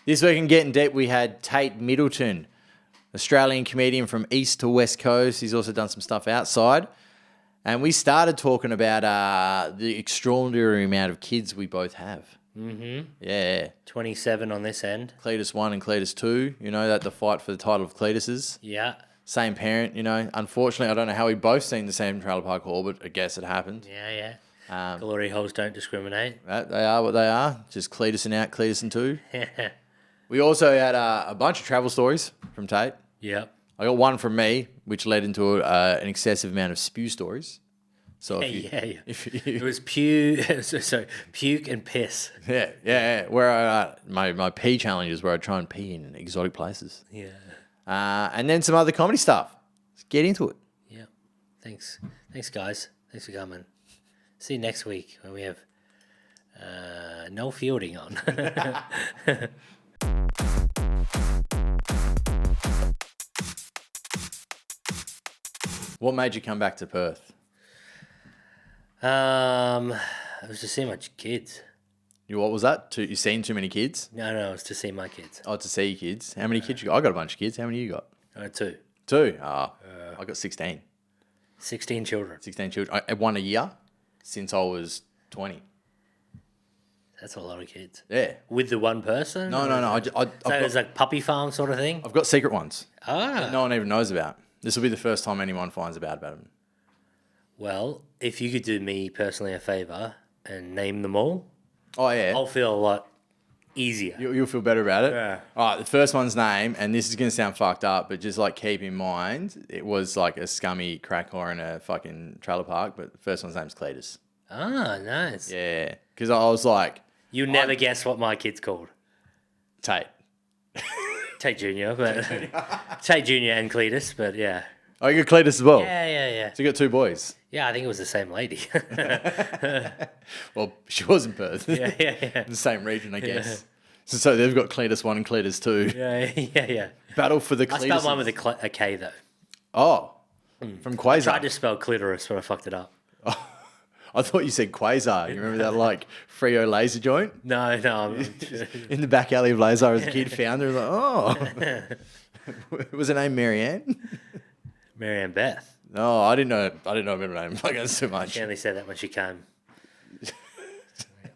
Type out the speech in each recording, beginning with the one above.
This week in Gettin Deep, we had Tait Middleton, Australian comedian from east to west coast. He's also done some stuff outside. And we started talking about the extraordinary amount of kids we both have. Mm-hmm. Yeah. 27 on this end. Cletus 1 and Cletus 2, that the fight for the title of Cletus's. Yeah. Same parent, Unfortunately, I don't know how we both seen the same trailer park hall, but I guess it happened. Yeah. Glory holes don't discriminate. They are what they are. Just Cletusing out, Cletusing 2. We also had a bunch of travel stories from Tait. Yep. I got one from me, which led into an excessive amount of spew stories. So It was puke and piss. Yeah. Where my pee challenge is where I try and pee in exotic places. Yeah. And then some other comedy stuff. Let's get into it. Yeah. Thanks, guys. Thanks for coming. See you next week when we have no fielding on. What made you come back to Perth? I was to see my kids. What was that? You seen too many kids? No, it was to see my kids. Oh, to see your kids. How many kids you got? I got a bunch of kids. How many you got? 2. 2? I got 16. 16 children. 16 children. I won a year since I was 20. That's a lot of kids. Yeah. With the one person? No. So it's like puppy farm sort of thing? I've got secret ones that no one even knows about. This will be the first time anyone finds out about them. Well, if you could do me personally a favour and name them all, Oh, yeah. I'll feel a lot easier. You'll feel better about it? Yeah. All right, the first one's name, and this is going to sound fucked up, but just keep in mind, it was a scummy crack whore in a fucking trailer park, but the first one's name's Cletus. Ah, nice. Yeah, because I was like... You never guess what my kid's called. Tait. Tait Jr., but Tait Jr. and Cletus, but yeah. Oh, you got Cletus as well? Yeah. So you got 2 boys? Yeah, I think it was the same lady. Well, she was in Perth. Yeah. In the same region, I guess. So they've got Cletus 1 and Cletus 2. Yeah. Battle for the I Cletus. spelled mine with a K, though. Oh, from Quasar. Tried to spell clitoris, but I fucked it up. I thought you said Quasar. You remember that Freo laser joint? No. In the back alley of Lazar as a kid, found her. Was her name Marianne? Marianne Beth. No, I didn't know her middle name. That's too much. She only said that when she came.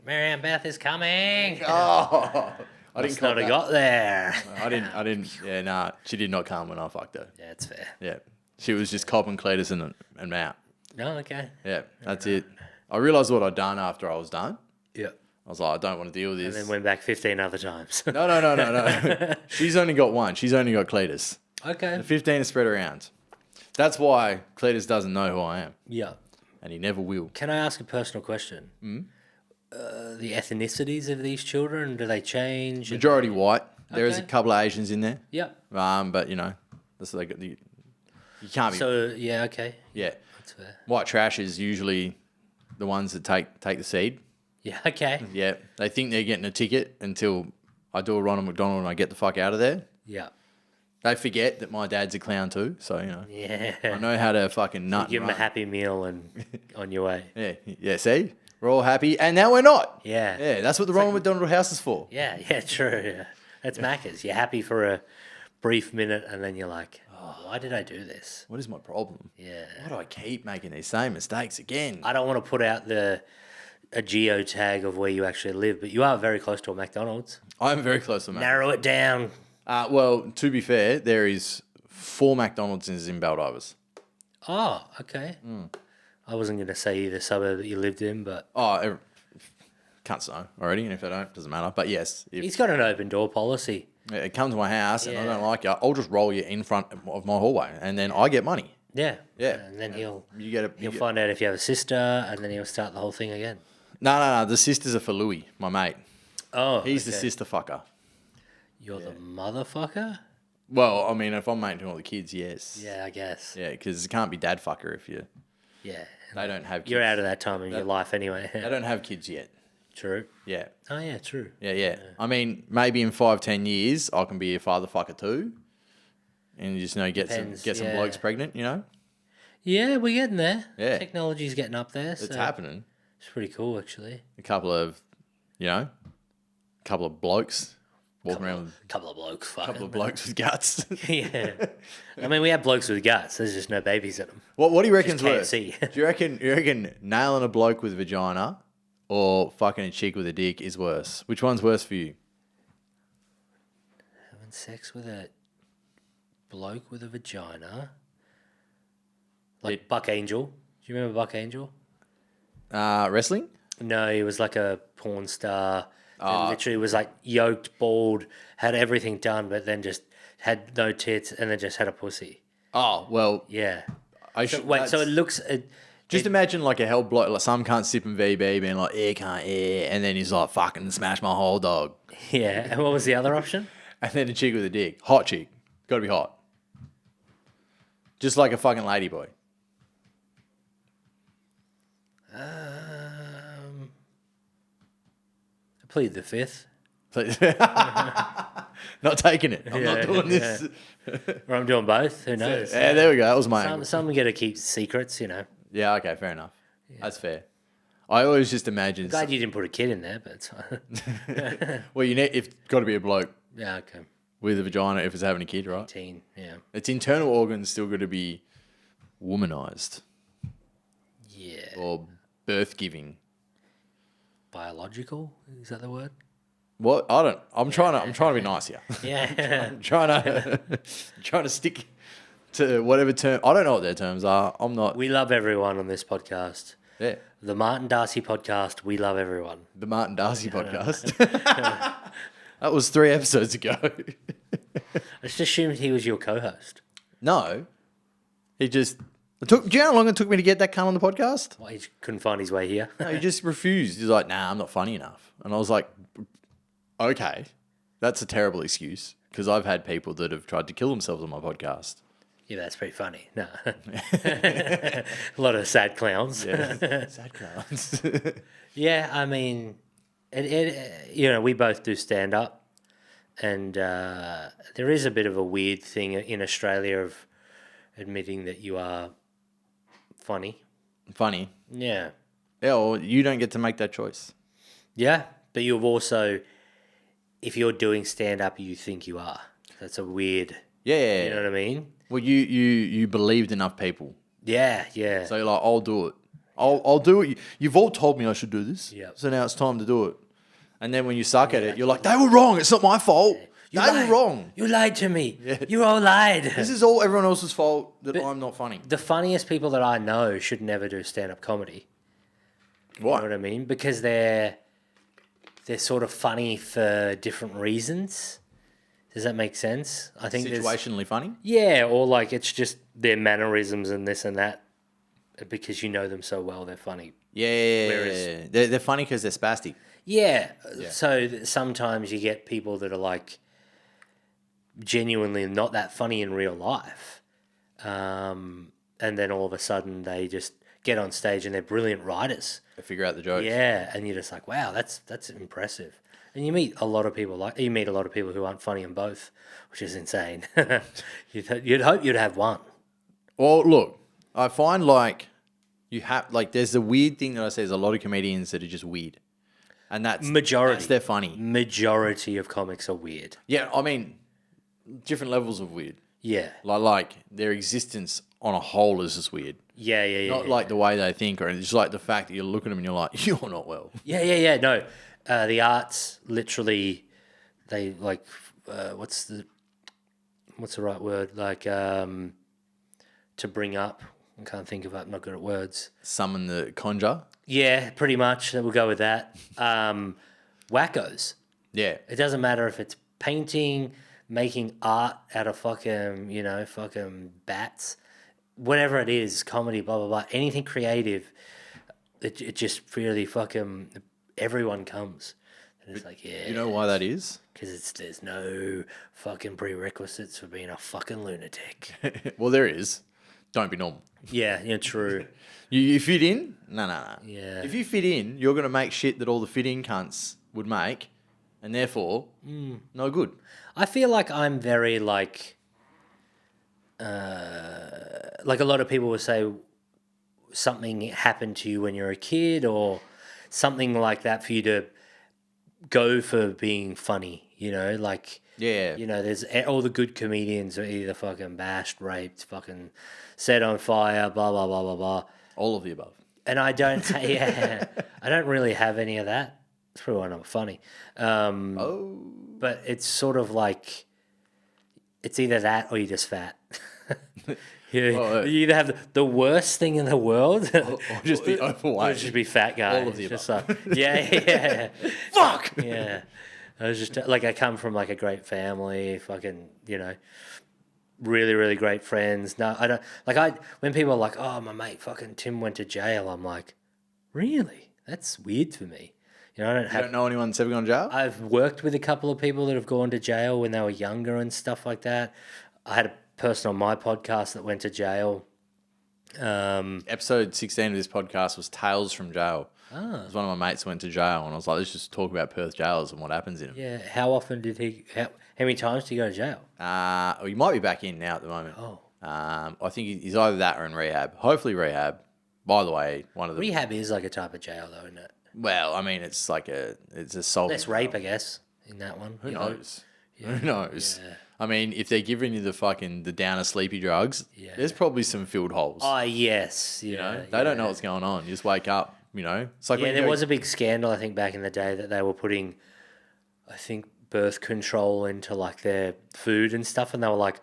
Marianne Beth is coming. Oh, I Must not have got there. I didn't. Yeah, nah. She did not come when I fucked her. Yeah, it's fair. Yeah, she was just copping Cletus and Matt. Oh, okay. Yeah, that's it. I realised what I'd done after I was done. Yeah. I was like, I don't want to deal with this. And then went back 15 other times. No. She's only got one. She's only got Cletus. Okay. The 15 is spread around. That's why Cletus doesn't know who I am. Yeah. And he never will. Can I ask a personal question? The ethnicities of these children, do they change? Majority white. There is a couple of Asians in there. Yep. But that's what they got. You can't be. So yeah, okay. Yeah. That's fair. White trash is usually the ones that take the seed. Yeah. Okay. Yeah. They think they're getting a ticket until I do a Ronald McDonald and I get the fuck out of there. Yeah. They forget that my dad's a clown too, so Yeah. I know how to fucking nut. Give and them a run. happy meal and on your way. Yeah. See, we're all happy, and now we're not. Yeah. Yeah. That's what the Ronald McDonald house is for. Yeah. True. Yeah. That's Macca's. You're happy for a brief minute, and then you're like, why did I do this? What is my problem? Yeah. Why do I keep making these same mistakes again? I don't want to put out a geotag of where you actually live, but you are very close to a McDonald's. I'm very close to Mac. Narrow it down. Well, to be fair, there is 4 McDonald's in Baldivis. Oh, okay. I wasn't going to say the suburb that you lived in, but... Can't know already, and if I don't, doesn't matter. But yes, if he's got an open door policy. it comes to my house and I Yeah. don't like you, I'll just roll you in front of my hallway, and then I get money. Yeah. Yeah. And then he'll You find out if you have a sister, and then he'll start the whole thing again. No. The sisters are for Louis, my mate. Oh, He's the okay. sister fucker. You're the motherfucker? Well, I mean, if I'm mating all the kids, yes. Yeah, I guess. Yeah, because it can't be dad fucker if they don't have kids. You're out of that time in your life anyway. They don't have kids yet. True. Yeah. Oh, yeah, true. Yeah. I mean, maybe in 5-10 years, I can be a father fucker too. And you just get Depends, some blokes pregnant, Yeah, we're getting there. Yeah. Technology's getting up there. It's so happening. It's pretty cool, actually. A couple of blokes walking around with couple of blokes, a couple of blokes with guts. Yeah, I mean we have blokes with guts. There's just no babies in them. What do you reckon's worse? KFC. Do you reckon nailing a bloke with a vagina or fucking a chick with a dick is worse? Which one's worse for you? Having sex with a bloke with a vagina, like Buck Angel. Do you remember Buck Angel? Wrestling? No, he was like a porn star. And literally was like yoked, bald, had everything done, but then just had no tits and then just had a pussy. Oh, well, Yeah. so So it looks. Just imagine like a hell bloke, like some cunt sipping VB being like, can't, and then he's like, fucking smash my whole dog. Yeah. And what was the other option? And then a chick with a dick. Hot chick. Gotta be hot. Just like a fucking ladyboy. I plead the fifth. Not taking it. I'm not doing this. Or I'm doing both. Who knows? Yeah, there we go. That was my angle. Some get to keep secrets, you know. Yeah, okay, fair enough. Yeah. That's fair. I always just imagine. Glad you didn't put a kid in there, but it's fine. Well, it's got to be a bloke Yeah, okay. with a vagina if it's having a kid, right? 18, yeah. Its internal organs still got to be womanized Yeah. or birth giving. Biological? Is that the word? What? I don't. I'm trying to be nice here. Yeah. I'm trying to stick to whatever term. I don't know what their terms are. I'm not. We love everyone on this podcast. Yeah. The Martin Darcy podcast, we love everyone. The Martin Darcy podcast. That was 3 episodes ago. I just assumed he was your co-host. No. He just... do you know how long it took me to get that cunt on the podcast? Well, he couldn't find his way here. No, he just refused. He's like, nah, I'm not funny enough. And I was like, okay, that's a terrible excuse because I've had people that have tried to kill themselves on my podcast. Yeah, that's pretty funny. No. A lot of sad clowns. Yeah, sad clowns. Yeah, I mean, we both do stand-up, and there is a bit of a weird thing in Australia of admitting that you are funny. Funny. Yeah. Yeah, well, you don't get to make that choice. Yeah, but you've also, if you're doing stand-up, you think you are. That's a weird... Yeah. You know what I mean? Well, you believed enough people. Yeah. So you're like, I'll do it. I'll do it. You've all told me I should do this. Yep. So now it's time to do it. And then when you suck at it, you're like, they were wrong. It's not my fault. You They lied. were wrong. You lied to me. Yeah. You all lied. This is all everyone else's fault that I'm not funny. The funniest people that I know should never do stand-up comedy. Why? You know what I mean? Because they're sort of funny for different reasons. Does that make sense? I think Situationally funny? Yeah, or like it's just their mannerisms and this and that. Because you know them so well, they're funny. Yeah. Whereas- They're funny because they're spastic. Yeah. So sometimes you get people that are like genuinely not that funny in real life. And then all of a sudden they just get on stage and they're brilliant writers. They figure out the jokes. Yeah, and you're just like, wow, that's impressive. And you meet a lot of people who aren't funny in both, which is insane. You'd hope you'd have one. Well, look, I find like you have like there's a weird thing that I say. There's a lot of comedians that are just weird, and that's they're funny. Majority of comics are weird. Yeah, I mean, different levels of weird. Yeah. Like their existence on a whole is just weird. Yeah. Not like the way they think, or it's like the fact that you look at them and you're like, you're not well. Yeah. No, the arts literally, they like, what's the right word? Like, to bring up. I can't think of it. I'm not good at words. Summon the conjure. Yeah, pretty much. We'll go with that. Wackos. Yeah. It doesn't matter if it's painting, making art out of fucking bats, whatever it is, comedy, blah, blah, blah, anything creative, it just really fucking, everyone comes. And it's like, yeah. You know why that is? Because there's no fucking prerequisites for being a fucking lunatic. Well, there is. Don't be normal. Yeah, true. You fit in? No. Yeah. If you fit in, you're going to make shit that all the fit in cunts would make, and therefore, no good. I feel like I'm very like a lot of people will say something happened to you when you're a kid or something like that for you to go for being funny, you know, like, Yeah. you know, there's all the good comedians are either fucking bashed, raped, fucking set on fire, blah, blah, blah, blah, blah. All of the above. And I don't, I don't really have any of that. It's probably why I'm not funny. But it's sort of like, it's either that or you're just fat. You either have the worst thing in the world, or just be overweight. or just be fat guy. All of the It's just above. like, yeah. Fuck! Yeah. I was just like, I come from like a great family, fucking, you know, really, really great friends. No, I don't, like, when people are like, oh, my mate fucking Tim went to jail, I'm like, really? That's weird for me. You know, You don't know anyone that's ever gone to jail? I've worked with a couple of people that have gone to jail when they were younger and stuff like that. I had a person on my podcast that went to jail. Episode 16 of this podcast was Tales from Jail. It was one of my mates went to jail, and I was like, let's just talk about Perth jails and what happens in them. Yeah. How often did how many times did he go to jail? Well, he might be back in now at the moment. Oh. I think he's either that or in rehab. Hopefully rehab. By the way, one of the... Rehab is like a type of jail, though, isn't it? Well, I mean, it's like it's assault. Less rape, I guess, in that one. Who you know? knows? Who knows? Yeah. I mean, if they're giving you the downer sleepy drugs, there's probably some filled holes. Oh, yes. Yeah. You know, they don't know what's going on. You just wake up. You know, it's like Yeah, there was a big scandal, I think, back in the day that they were putting, I think, birth control into like their food and stuff, and they were like,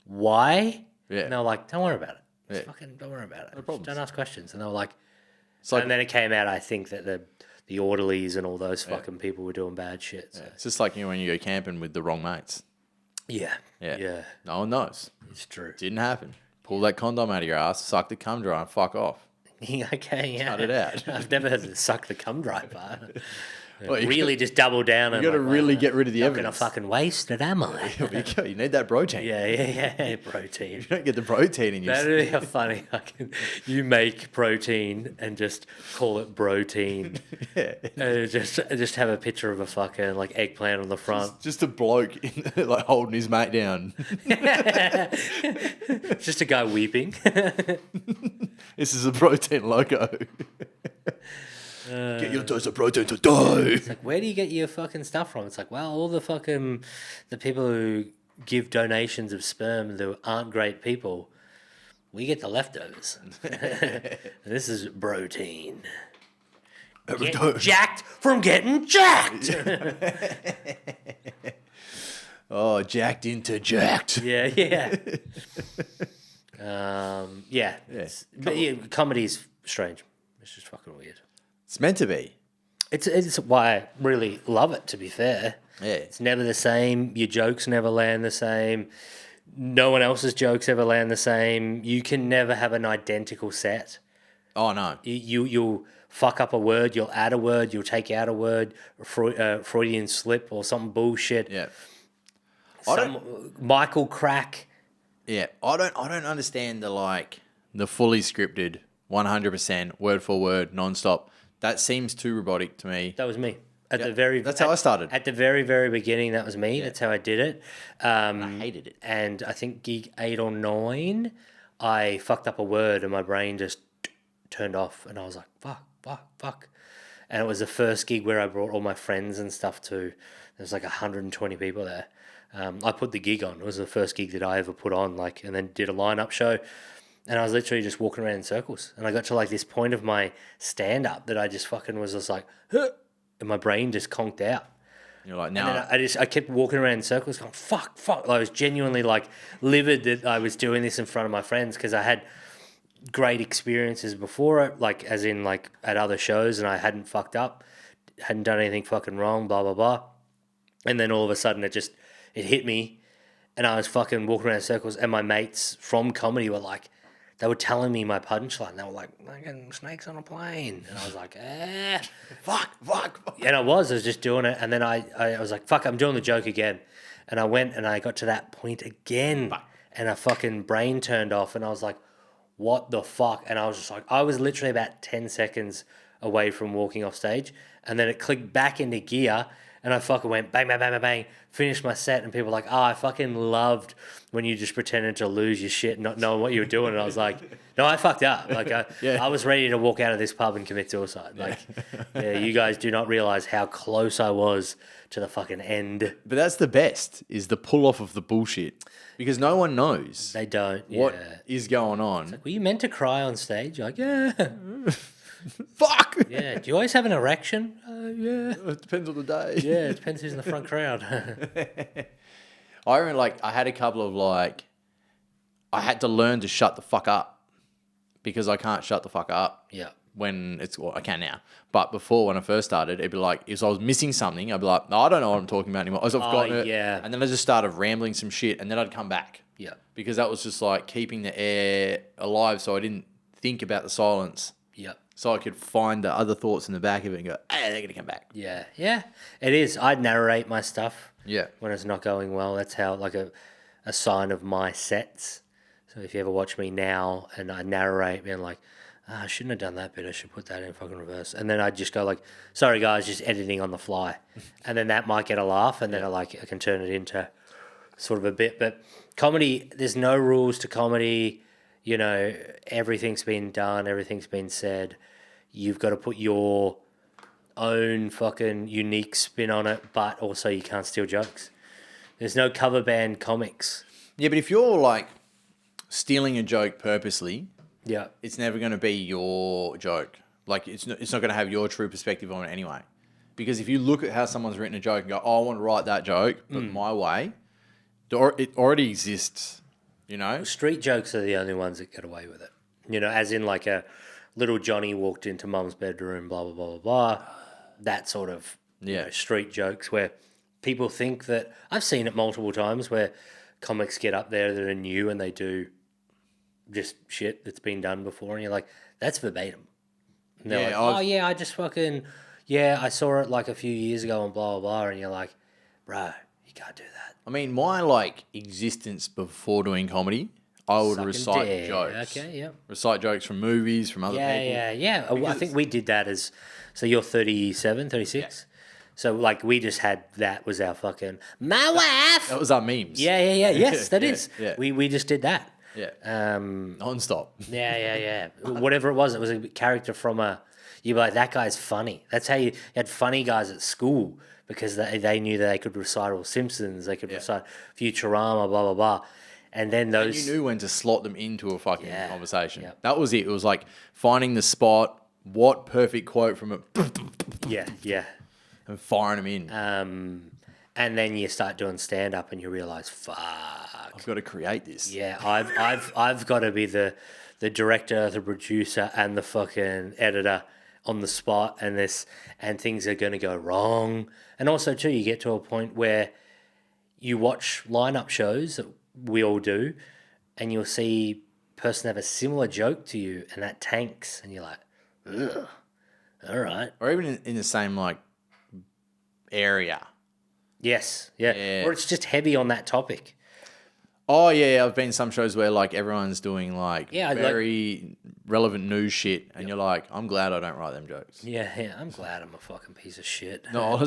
"Why?" Yeah. And they were like, "Don't worry about it. Just Yeah. fucking don't worry about it. No problems. Don't ask questions." And they were like, It's like, and then it came out, I think, that the orderlies and all those fucking people were doing bad shit. So. it's just like when you go camping with the wrong mates. Yeah. Yeah. Yeah. No one knows. It's true. Didn't happen. Pull that condom out of your ass, suck the cum dry, and fuck off. Okay, yeah. Cut it out. I've never heard the suck the cum dry part. Well, you Really just double down and You got to like, really get rid of the not gonna evidence. fucking waste it, am I? You need that protein. Yeah, protein. You don't get the protein in your That'd be a funny fucking. You make protein and just call it protein. Yeah. And just have a picture of a fucking like eggplant on the front. Just a bloke like holding his mate down. Just a guy weeping. This is a protein logo. Get your dose of protein today. It's like, where do you get your fucking stuff from? It's like, well, all the people who give donations of sperm that aren't great people, we get the leftovers. This is protein. Get jacked from getting jacked. Oh, jacked into jacked. Yeah. But yeah, comedy's strange. It's just fucking weird. It's meant to be. It's why I really love it, to be fair. Yeah. It's never the same. Your jokes never land the same. No one else's jokes ever land the same. You can never have an identical set. Oh, no. You'll fuck up a word, you'll add a word, you'll take out a word, Freudian slip or some bullshit. Yeah. Michael crack. Yeah. I don't understand the fully scripted 100% word for word non-stop. That seems too robotic to me. That was me. That's how I started. At the very, very beginning, that was me. Yeah. That's how I did it. I hated it. And I think gig 8 or 9, I fucked up a word and my brain just turned off. And I was like, fuck. And it was the first gig where I brought all my friends and stuff to. There was like 120 people there. I put the gig on. It was the first gig that I ever put on, and then did a lineup show. And I was literally just walking around in circles. And I got to like this point of my stand-up that I just fucking was just like, huh, and my brain just conked out. You're like, And no. then I kept walking around in circles going, fuck. I was genuinely like livid that I was doing this in front of my friends because I had great experiences before it, like as in like at other shows, and I hadn't fucked up, hadn't done anything fucking wrong, blah, blah, blah. And then all of a sudden it hit me and I was fucking walking around in circles and my mates from comedy were like, they were telling me my punchline. They were like, "Fucking snakes on a plane," and I was like, Fuck. And I was just doing it, and then I was like, "Fuck, I'm doing the joke again," and I went and I got to that point again, and a fucking brain turned off, and I was like, "What the fuck?" And I was just like, I was literally about 10 seconds away from walking off stage, and then it clicked back into gear, And I fucking went bang, bang, bang, bang, bang, finished my set, and people were like, oh, I fucking loved when you just pretended to lose your shit, not knowing what you were doing. And I was like, no, I fucked up. Like, I was ready to walk out of this pub and commit suicide. Like, you guys do not realize how close I was to the fucking end. But that's the best, is the pull off of the bullshit. Because no one knows They don't. what is going on. Were you meant to cry on stage? You're like, yeah. Fuck! Yeah. Do you always have an erection? Yeah. It depends on the day. Yeah, it depends who's in the front crowd. I remember, like, I had a couple of, like, I had to learn to shut the fuck up because I can't shut the fuck up. Yeah. When it's, well, I can now. But before, when I first started, it'd be like, if I was missing something, I'd be like, no, I don't know what I'm talking about anymore. I've forgotten it. Yeah. And then I just started rambling some shit, and then I'd come back. Yeah. Because that was just like keeping the air alive, so I didn't think about the silence. Yeah. So I could find the other thoughts in the back of it and go, hey, they're going to come back. Yeah. Yeah. It is. I narrate my stuff. Yeah. When it's not going well. That's how, like, a sign of my sets. So if you ever watch me now and I narrate, being like, I shouldn't have done that bit. I should put that in fucking reverse. And then I just go like, sorry guys, just editing on the fly. And then that might get a laugh, and then I can turn it into sort of a bit. But comedy, there's no rules to comedy. You know, everything's been done, everything's been said. You've got to put your own fucking unique spin on it, but also you can't steal jokes. There's no cover band comics. Yeah, but if you're like stealing a joke purposely, yeah, it's never going to be your joke. Like, it's not going to have your true perspective on it anyway. Because if you look at how someone's written a joke and go, oh, I want to write that joke, but my way, it already exists, you know? Street jokes are the only ones that get away with it. You know, as in like a little Johnny walked into mum's bedroom, blah, blah, blah, blah, blah. That sort of you know, street jokes where people think that... I've seen it multiple times where comics get up there that are new and they do just shit that's been done before, and you're like, that's verbatim. And they're like, I just fucking... Yeah, I saw it like a few years ago and blah, blah, blah. And you're like, bro, you can't do that. I mean, my like existence before doing comedy, I would recite jokes. Okay, yeah. Recite jokes from movies, from other people. Yeah. I think we did that as... So you're 37, 36? Yeah. So like we just had... That was our fucking... My wife! That was our memes. Yeah. Yes, that is. Yeah. We just did that. Yeah. Non-stop. Yeah. Whatever it was a character from a... You'd be like, that guy's funny. That's how you had funny guys at school because they knew that they could recite all Simpsons, they could recite Futurama, blah, blah, blah. And then those... And you knew when to slot them into a fucking conversation. Yeah. That was it. It was like finding the spot, what perfect quote from it. Yeah. And firing them in. And then you start doing stand-up and you realise, fuck. I've got to create this. Yeah, I've got to be the director, the producer, and the fucking editor on the spot, and things are going to go wrong. And also, too, you get to a point where you watch lineup shows that we all do, and you'll see a person have a similar joke to you, and that tanks, and you're like, ugh, all right. Or even in the same, like, area. Yes, yeah. Or it's just heavy on that topic. Oh, yeah, I've been to some shows where, like, everyone's doing, like, very relevant news shit, and you're like, I'm glad I don't write them jokes. Yeah, I'm glad I'm a fucking piece of shit. No,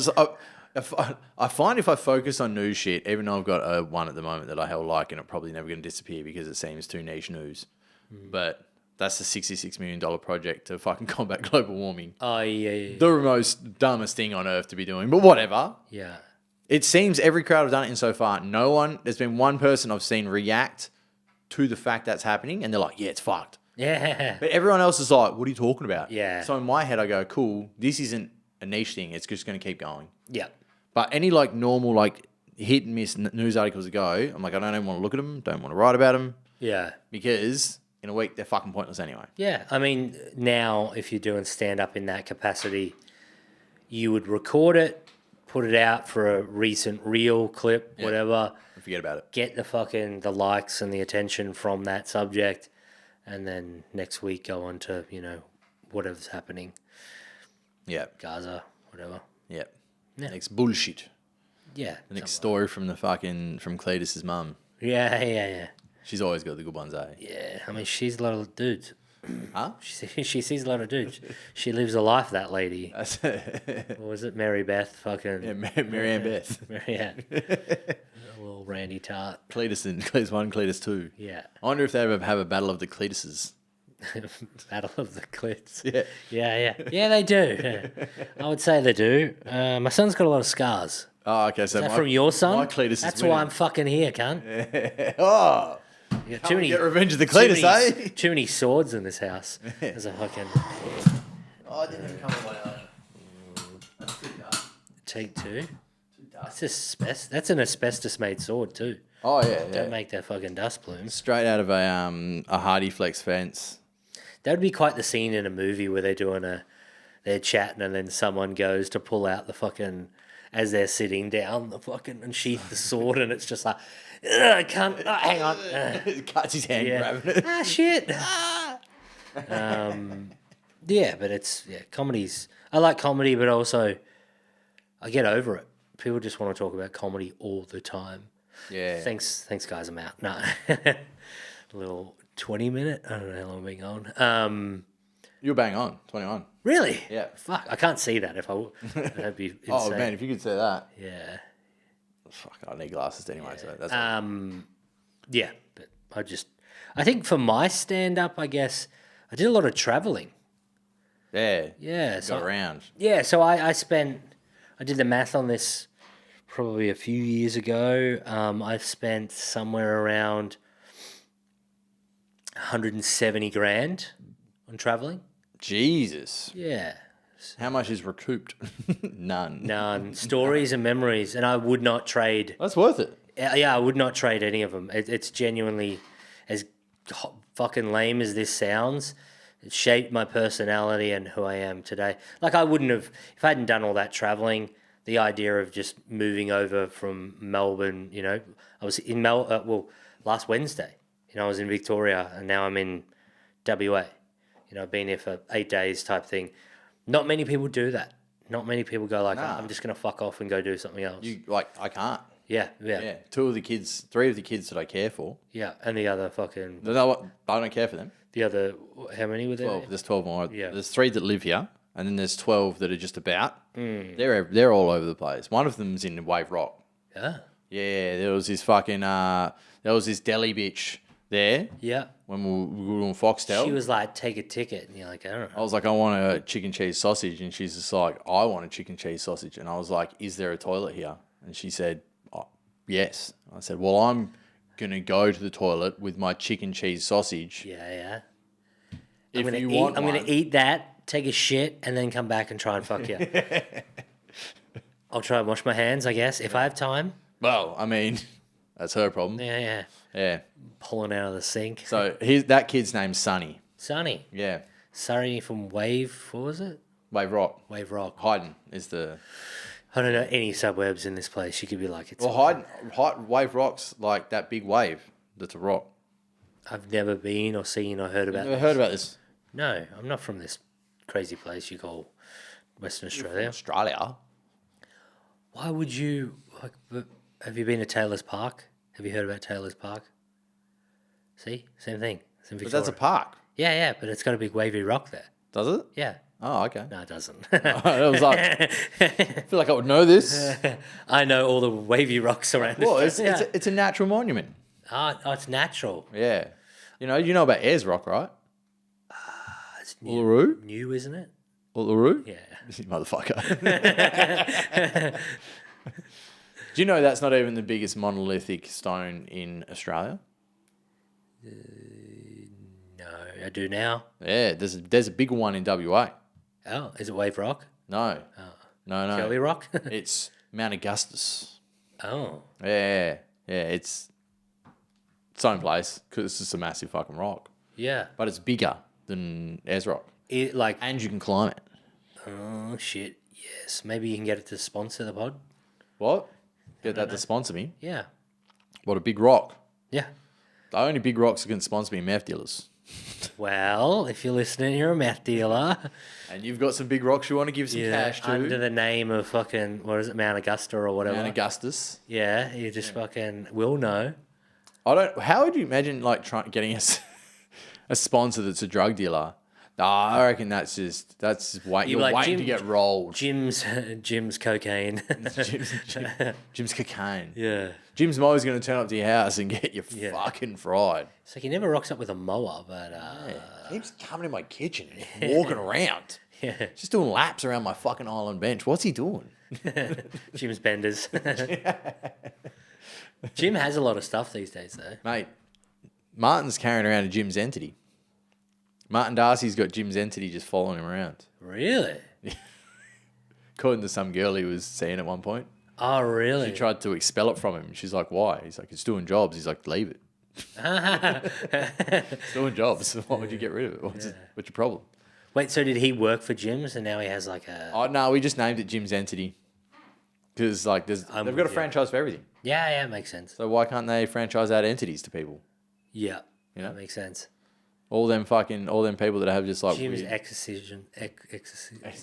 I find if I focus on news shit, even though I've got one at the moment that I hell like, and it's probably never going to disappear because it seems too niche news, but that's the $66 million project to fucking combat global warming. Oh, yeah. The most dumbest thing on earth to be doing, but whatever. Yeah. It seems every crowd I've done it in so far, there's been one person I've seen react to the fact that's happening, and they're like, yeah, it's fucked. Yeah. But everyone else is like, what are you talking about? Yeah. So in my head, I go, cool, this isn't a niche thing. It's just going to keep going. Yeah. But any like normal, like hit and miss news articles that go, I'm like, I don't even want to look at them, don't want to write about them. Yeah. Because in a week, they're fucking pointless anyway. Yeah. I mean, now, if you're doing stand-up in that capacity, you would record it, put it out for a recent reel clip, whatever. And forget about it. Get the likes and the attention from that subject, and then next week go on to, whatever's happening. Yeah. Gaza, whatever. Yeah. Next bullshit. Yeah. The next story from from Cletus's mum. Yeah. She's always got the good ones, eh? Yeah. I mean, she's a little dude. Huh? She sees a lot of dudes. She lives a life, that lady. Yeah, What was it? Mary Beth? Fucking. Mary Ann Beth. Yeah. A little Randy Tart. Cletus 1, Cletus 2. Yeah. I wonder if they ever have a battle of the Cletuses. Battle of the Clits. Yeah. Yeah. Yeah, they do. Yeah. I would say they do. My son's got a lot of scars. Oh, okay. So Is that from your son? My Cletus is That's winning. why I'm fucking here, cunt. Oh, You got too many, get revenge of the Cletus, eh? Too many swords in this house. There's a fucking Oh, I didn't even come away. That's too dark. take two. Too dark. That's an asbestos-made sword too. Oh yeah, yeah. Don't make that fucking dust plume. Straight out of a Hardy Flex fence. That would be quite the scene in a movie where they're chatting and then someone goes to pull out the fucking, as they're sitting down, the fucking unsheath the sword and it's just like, I can't. Oh, hang on. Cuts his hand grabbing it. Ah, shit. Yeah, but comedies. I like comedy, but also I get over it. People just want to talk about comedy all the time. Yeah. Thanks, guys. I'm out. No, a little 20-minute. I don't know how long we've been on. You're bang on. 21. Really? Yeah. Fuck, I can't see that. That'd be insane. Oh man, if you could say that. Yeah. Fuck, I need glasses anyway. So that's Yeah, but I think for my stand-up, I guess I did a lot of traveling. yeah. Yeah, Go around. Yeah, so I did the math on this probably a few years ago. I've spent somewhere around 170 grand on traveling. Jesus. Yeah. How much is recouped? None. None. Stories and memories, and I would not trade. That's worth it. Yeah, I would not trade any of them. It's genuinely, as fucking lame as this sounds, it shaped my personality and who I am today. Like I wouldn't have, if I hadn't done all that traveling, the idea of just moving over from Melbourne, I was in last Wednesday, I was in Victoria and now I'm in WA. I've been here for 8 days type thing. Not many people do that. Not many people go like, Nah. I'm just going to fuck off and go do something else. I can't. Yeah. Yeah. 3 of the kids that I care for. Yeah, and the other fucking... No, what? I don't care for them. The other... How many were there? 12. There's 12 more. Yeah. There's 3 that live here, and then there's 12 that are just about. They're all over the place. One of them's in Wave Rock. Yeah. Yeah, there was this fucking... there was this deli bitch there Yeah. when we were on Foxtel. She was like, take a ticket. And you're like, I don't know. I was like, I want a chicken cheese sausage. And she's just like, I want a chicken cheese sausage. And I was like, is there a toilet here? And she said, oh, yes. I said, well, I'm going to go to the toilet with my chicken cheese sausage. Yeah. If I'm want to eat that, take a shit, and then come back and try and fuck you. I'll try and wash my hands, I guess, if I have time. Well, I mean, that's her problem. Yeah. Yeah. Pulling out of the sink. So that kid's name's Sonny. Sonny. Yeah. Sonny from Wave, what was it? Wave Rock. Wave Rock. Hayden is the... I don't know any suburbs in this place. You could be like, it's... Well, Wave Rock's like that big wave that's a rock. I've never been or seen or heard about Never heard about this? No, I'm not from this crazy place you call Western Australia. Australia? Why would you... have you been to Taylor's Park? Have you heard about Taylor's Park? See? Same thing. It's in But Victoria. that's a park. Yeah, but it's got a big wavy rock there. Does it? Yeah. Oh, okay. No, it doesn't. I was like, I feel like I would know this. I know all the wavy rocks around. Well, Australia. it's a natural monument. Oh, it's natural. Yeah. You know about Ayers Rock, right? It's new, Uluru? new, isn't it? Uluru? Yeah. You motherfucker. Do you know that's not even the biggest monolithic stone in Australia? No, I do now. Yeah, there's a bigger one in WA. Oh, is it Wave Rock? No. No. Curly Rock? It's Mount Augustus. Oh. Yeah. It's its own place because it's just a massive fucking rock. Yeah. But it's bigger than Ayers Rock. And you can climb it. Oh, shit. Yes. Maybe you can get it to sponsor the pod. What? Get that to sponsor me? Yeah. What a big rock. Yeah. The only big rocks that can sponsor me are meth dealers. Well, if you're listening, you're a meth dealer. And you've got some big rocks you want to give some cash to. Under the name of fucking, what is it, Mount Augusta or whatever. Mount Augustus. Yeah, you just fucking will know. How would you imagine like getting us a sponsor that's a drug dealer. Nah, I reckon that's wait. You're like, waiting Jim- to get rolled. Jim's cocaine. Jim's cocaine. Yeah. Jim's mower's going to turn up to your house and get you fucking fried. It's like he never rocks up with a mower, but Jim's coming in my kitchen, and walking around, just doing laps around my fucking island bench. What's he doing? Jim's benders. Jim has a lot of stuff these days, though. Mate, Martin's carrying around a Jim's entity. Martin Darcy's got Jim's entity just following him around. Really? According to some girl he was seeing at one point. Oh, really? She tried to expel it from him. She's like, why? He's like, it's doing jobs. He's like, leave it. It's doing jobs. Why would you get rid of it? What's your problem? Wait, so did he work for Jim's and now he has like a... Oh, no, we just named it Jim's Entity. Because like, they've got a franchise for everything. Yeah, it makes sense. So why can't they franchise out entities to people? Yeah, You know? that makes sense. All them people that have just like Jim's weird... exorcism.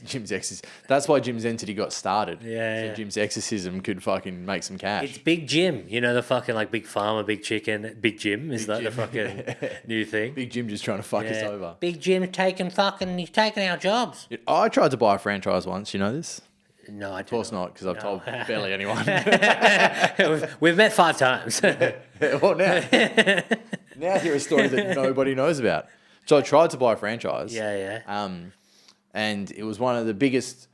Jim's exorcism. That's why Jim's Entity got started. Yeah. So Jim's exorcism could fucking make some cash. It's Big Jim. You know, the fucking like Big Farmer, Big Chicken. Big Jim is that the fucking new thing? Big Jim just trying to fuck us over. Big Jim's he's taking our jobs. I tried to buy a franchise once. You know this? No, I Of course not, because I've told barely anyone. We've met 5 times. Well, now I hear a story that nobody knows about. So I tried to buy a franchise. Yeah. And it was one of the biggest,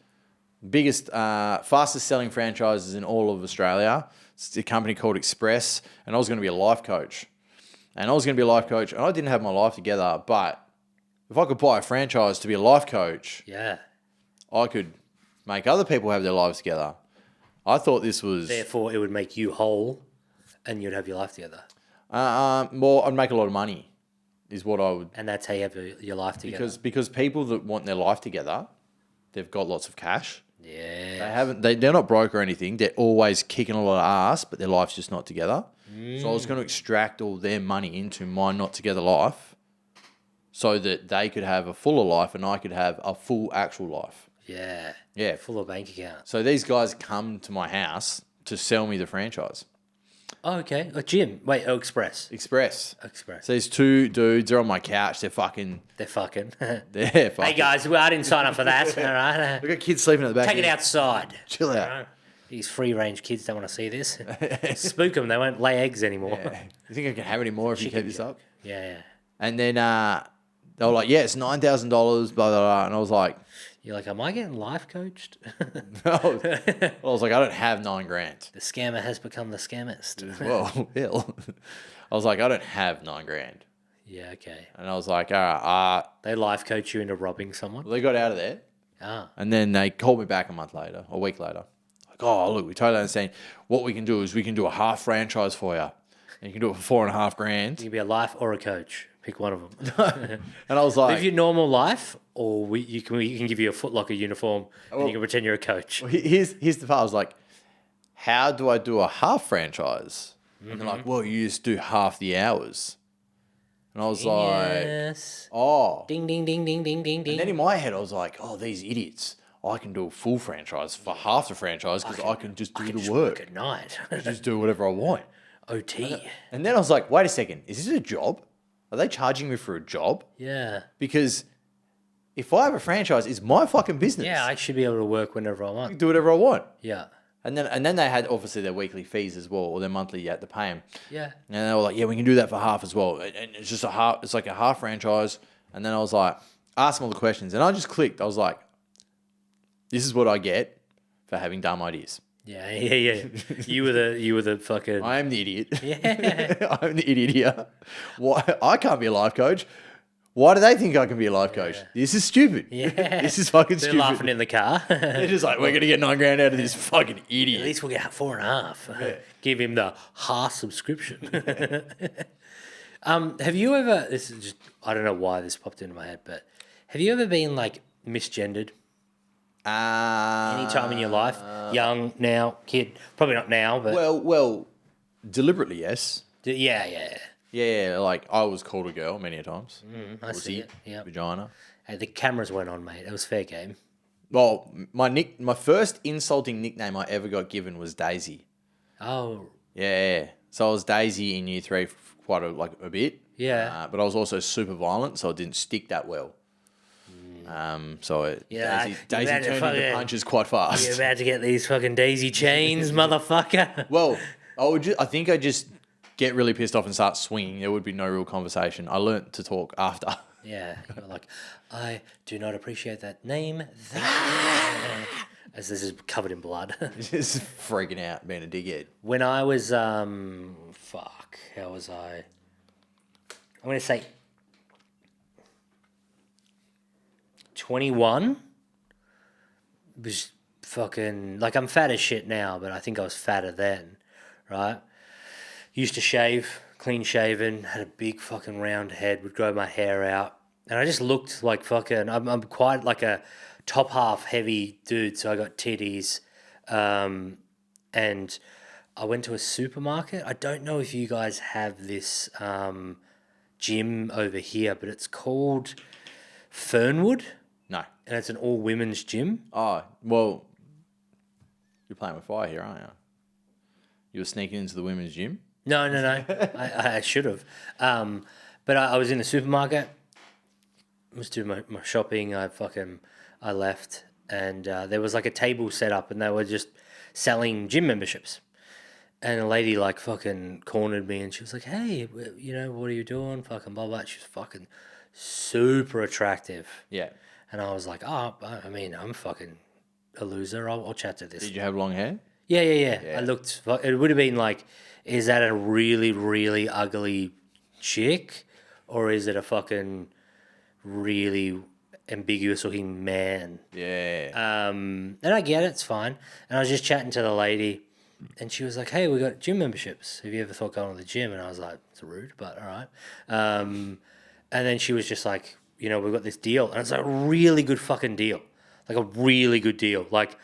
fastest selling franchises in all of Australia. It's a company called Express, and I was going to be a life coach. And I didn't have my life together, but if I could buy a franchise to be a life coach, Yeah. I could make other people have their lives together. I thought this was... Therefore, it would make you whole and you'd have your life together. More, I'd make a lot of money, is what I would... And that's how you have your life together. Because people that want their life together, they've got lots of cash. Yeah. They're not broke or anything. They're always kicking a lot of ass, but their life's just not together. So I was going to extract all their money into my not together life so that they could have a fuller life and I could have a full actual life. Yeah. Full of bank accounts. So these guys come to my house to sell me the franchise. Oh, okay. Jim. Wait, Express. Express. So these 2 dudes are on my couch. They're fucking... They're fucking. Hey, guys, I didn't sign up for that. All right. We've got kids sleeping at the back. Take it outside. Chill out. All right. These free-range kids don't want to see this. Spook them. They won't lay eggs anymore. You think I can have any more if you keep this up? Yeah. And then they were like, yeah, it's $9,000, blah, blah, blah. And I was like... You're like, am I getting life coached? No. I was like, I don't have $9,000. The scammer has become the scammist. Well, Bill. I was like, I don't have $9,000. Yeah, okay. And I was like, all right. They life coach you into robbing someone? They got out of there. And then they called me back a week later. Like, oh, look, we totally understand. What we can do is we can do a half franchise for you. And you can do it for $4,500. You can be a life or a coach. Pick one of them. And I was like... Live your normal life, or you can give you a Foot Locker uniform and you can pretend you're a coach. Well, here's the part. I was like, how do I do a half franchise? And they're like, well, you just do half the hours. And I was like, oh. Ding, ding, ding, ding, ding, ding, ding. And then in my head, I was like, oh, these idiots. I can do a full franchise for half the franchise because I can just do the work. Work at night. Just do whatever I want. OT. And then I was like, wait a second. Is this a job? Are they charging me for a job? Yeah. Because if I have a franchise, it's my fucking business. Yeah, I should be able to work whenever I I want. can do whatever I want. Yeah. And then they had obviously their weekly fees as well, or their monthly you had to pay them. Yeah. And they were like, yeah, we can do that for half as well. And it's just it's like a half franchise. And then I was like, ask them all the questions. And I just clicked. I was like, this is what I get for having dumb ideas. Yeah. You were the fucking... I am the idiot. Yeah. I'm the idiot here. Why I can't be a life coach. Why do they think I can be a life coach? This is stupid. Yeah. This is fucking They're stupid. laughing in the car. They're just like, we're going to get $9,000 out of this fucking At idiot. least we'll get 4.5. Give him the half subscription. Have you ever... This is just... I don't know why this popped into my head, but have you ever been like misgendered? Any time in your life? Young, now, kid? Probably not now, but... Well, deliberately, yes. Yeah. Yeah, like I was called a girl many a times. I see it. Yeah. Vagina. Hey, the cameras went on, mate. It was fair game. Well, my first insulting nickname I ever got given was Daisy. Oh. Yeah. So I was Daisy in year 3 for quite a bit. Yeah. But I was also super violent, so it didn't stick that well. Yeah, Daisy you better turned fucking- into punches quite fast. You're about to get these fucking daisy chains, motherfucker. Well, I think I just get really pissed off and start swinging. There would be no real conversation. I learnt to talk after. Yeah, you're like, I do not appreciate that name. As this is covered in blood. Just freaking out, being a dickhead. When I was, how was I? I'm going to say 21. Was fucking, like, I'm fat as shit now, but I think I was fatter then, right? Used to shave, clean shaven, had a big fucking round head, would grow my hair out. And I just looked like fucking, I'm quite like a top half heavy dude, so I got titties. And I went to a supermarket. I don't know if you guys have this gym over here, but it's called Fernwood, No. and it's an all women's gym. Oh, well, you're playing with fire here, aren't you? You were sneaking into the women's gym? No. I should have. But I was in the supermarket. Was doing my shopping. I left, and there was like a table set up, and they were just selling gym memberships. And a lady like fucking cornered me, and she was like, "Hey, what are you doing?" Fucking blah blah. She was fucking super attractive. Yeah. And I was like, "Oh, I mean, I'm fucking a loser. I'll chat to this." Did you have long hair? Yeah. I looked. It would have been like, is that a really really ugly chick, or is it a fucking really ambiguous looking man? Yeah. And I get it, it's fine. And I was just chatting to the lady, and she was like, "Hey, we got gym memberships. Have you ever thought going to the gym?" And I was like, "It's rude, but all right." And then she was just like, we've got this deal, and it's a really good fucking deal, like a really good deal. Like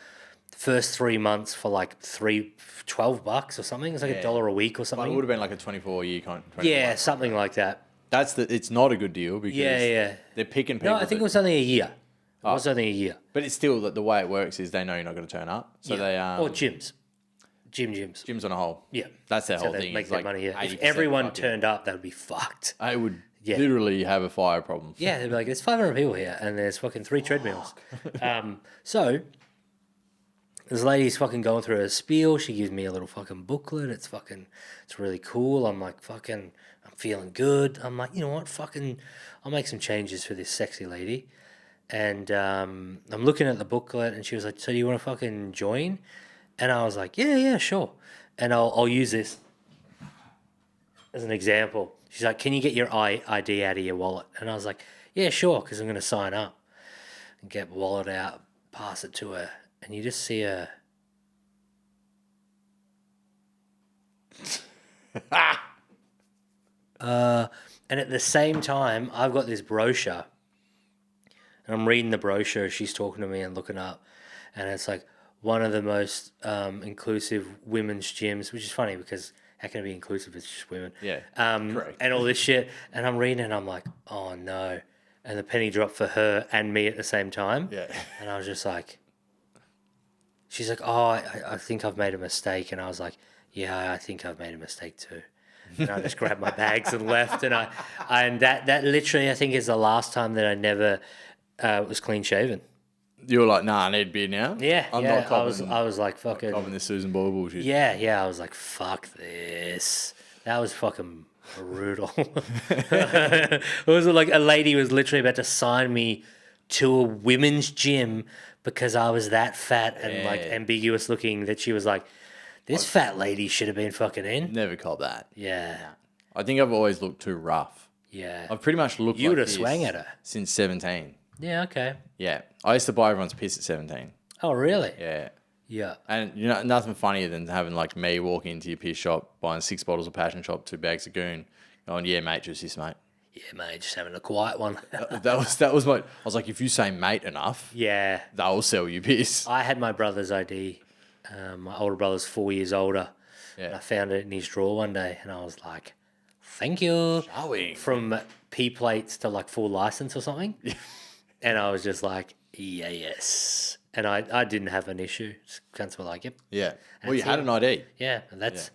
first 3 months for like $12 or something. It's like $1 a week or But something. it would have been like a 24-year contract. Yeah, something like that. It's not a good deal because Yeah. they're picking people. No, I think it was only a year. It was only a year. But it's still the way it works is they know you're not going to turn up, so they or gyms, gyms. gyms on a whole. Yeah, That's their so whole they thing. make It's their like money. Yeah, if 80% everyone fucking- turned up, that would be fucked. I would Yeah. literally have a fire problem. Yeah, they'd be like, "There's 500 people here, and there's fucking 3 treadmills." So this lady's fucking going through her spiel. She gives me a little fucking booklet. It's really cool. I'm like, I'm feeling good. I'm like, you know what? I'll make some changes for this sexy lady. And I'm looking at the booklet, and she was like, "So do you want to fucking join?" And I was like, "Yeah, sure." And I'll use this as an example. She's like, "Can you get your ID out of your wallet?" And I was like, "Yeah, sure," because I'm going to sign up. And get the wallet out, pass it to her, and you just see her. And at the same time, I've got this brochure, and I'm reading the brochure. She's talking to me and looking up, and it's like one of the most inclusive women's gyms, which is funny because how can it be inclusive? It's just women. Yeah, correct. And all this shit. And I'm reading, and I'm like, oh no. And the penny dropped for her and me at the same time. Yeah. And I was just like, she's like, "Oh, I think I've made a mistake." And I was like, "Yeah, I think I've made a mistake too." And I just grabbed my bags and left. And that literally, I think, is the last time that I never was clean shaven. You were like, "Nah, I need beer now." Yeah, I'm yeah. not copping, I was like, fucking. copping this Susan Boyle bullshit. Yeah. I was like, fuck this. That was fucking brutal. It was like a lady was literally about to sign me to a women's gym because I was that fat and like ambiguous looking that she was like, this fat lady should have been fucking in. Never cop that. Yeah. I think I've always looked too rough. Yeah. I've pretty much looked You like would have this swang at her. since 17. Yeah, okay. Yeah. I used to buy everyone's piss at 17. Oh, really? Yeah. Yeah. And nothing funnier than having like me walk into your piss shop, buying 6 bottles of Passion Shop, 2 bags of Goon, going, "Yeah, mate, just this, mate." Yeah, mate, just having a quiet one. that was my. I was like, if you say mate enough, Yeah. they'll sell you piss. I had my brother's ID. My older brother's 4 years older. Yeah. And I found it in his drawer one day, and I was like, "Thank you." Showing. From P plates to like full license or something. And I was just like, yes. And I didn't have an issue. Cunts were like, "Yep." Yeah. Well, you That's had it. an ID. Yeah, and that's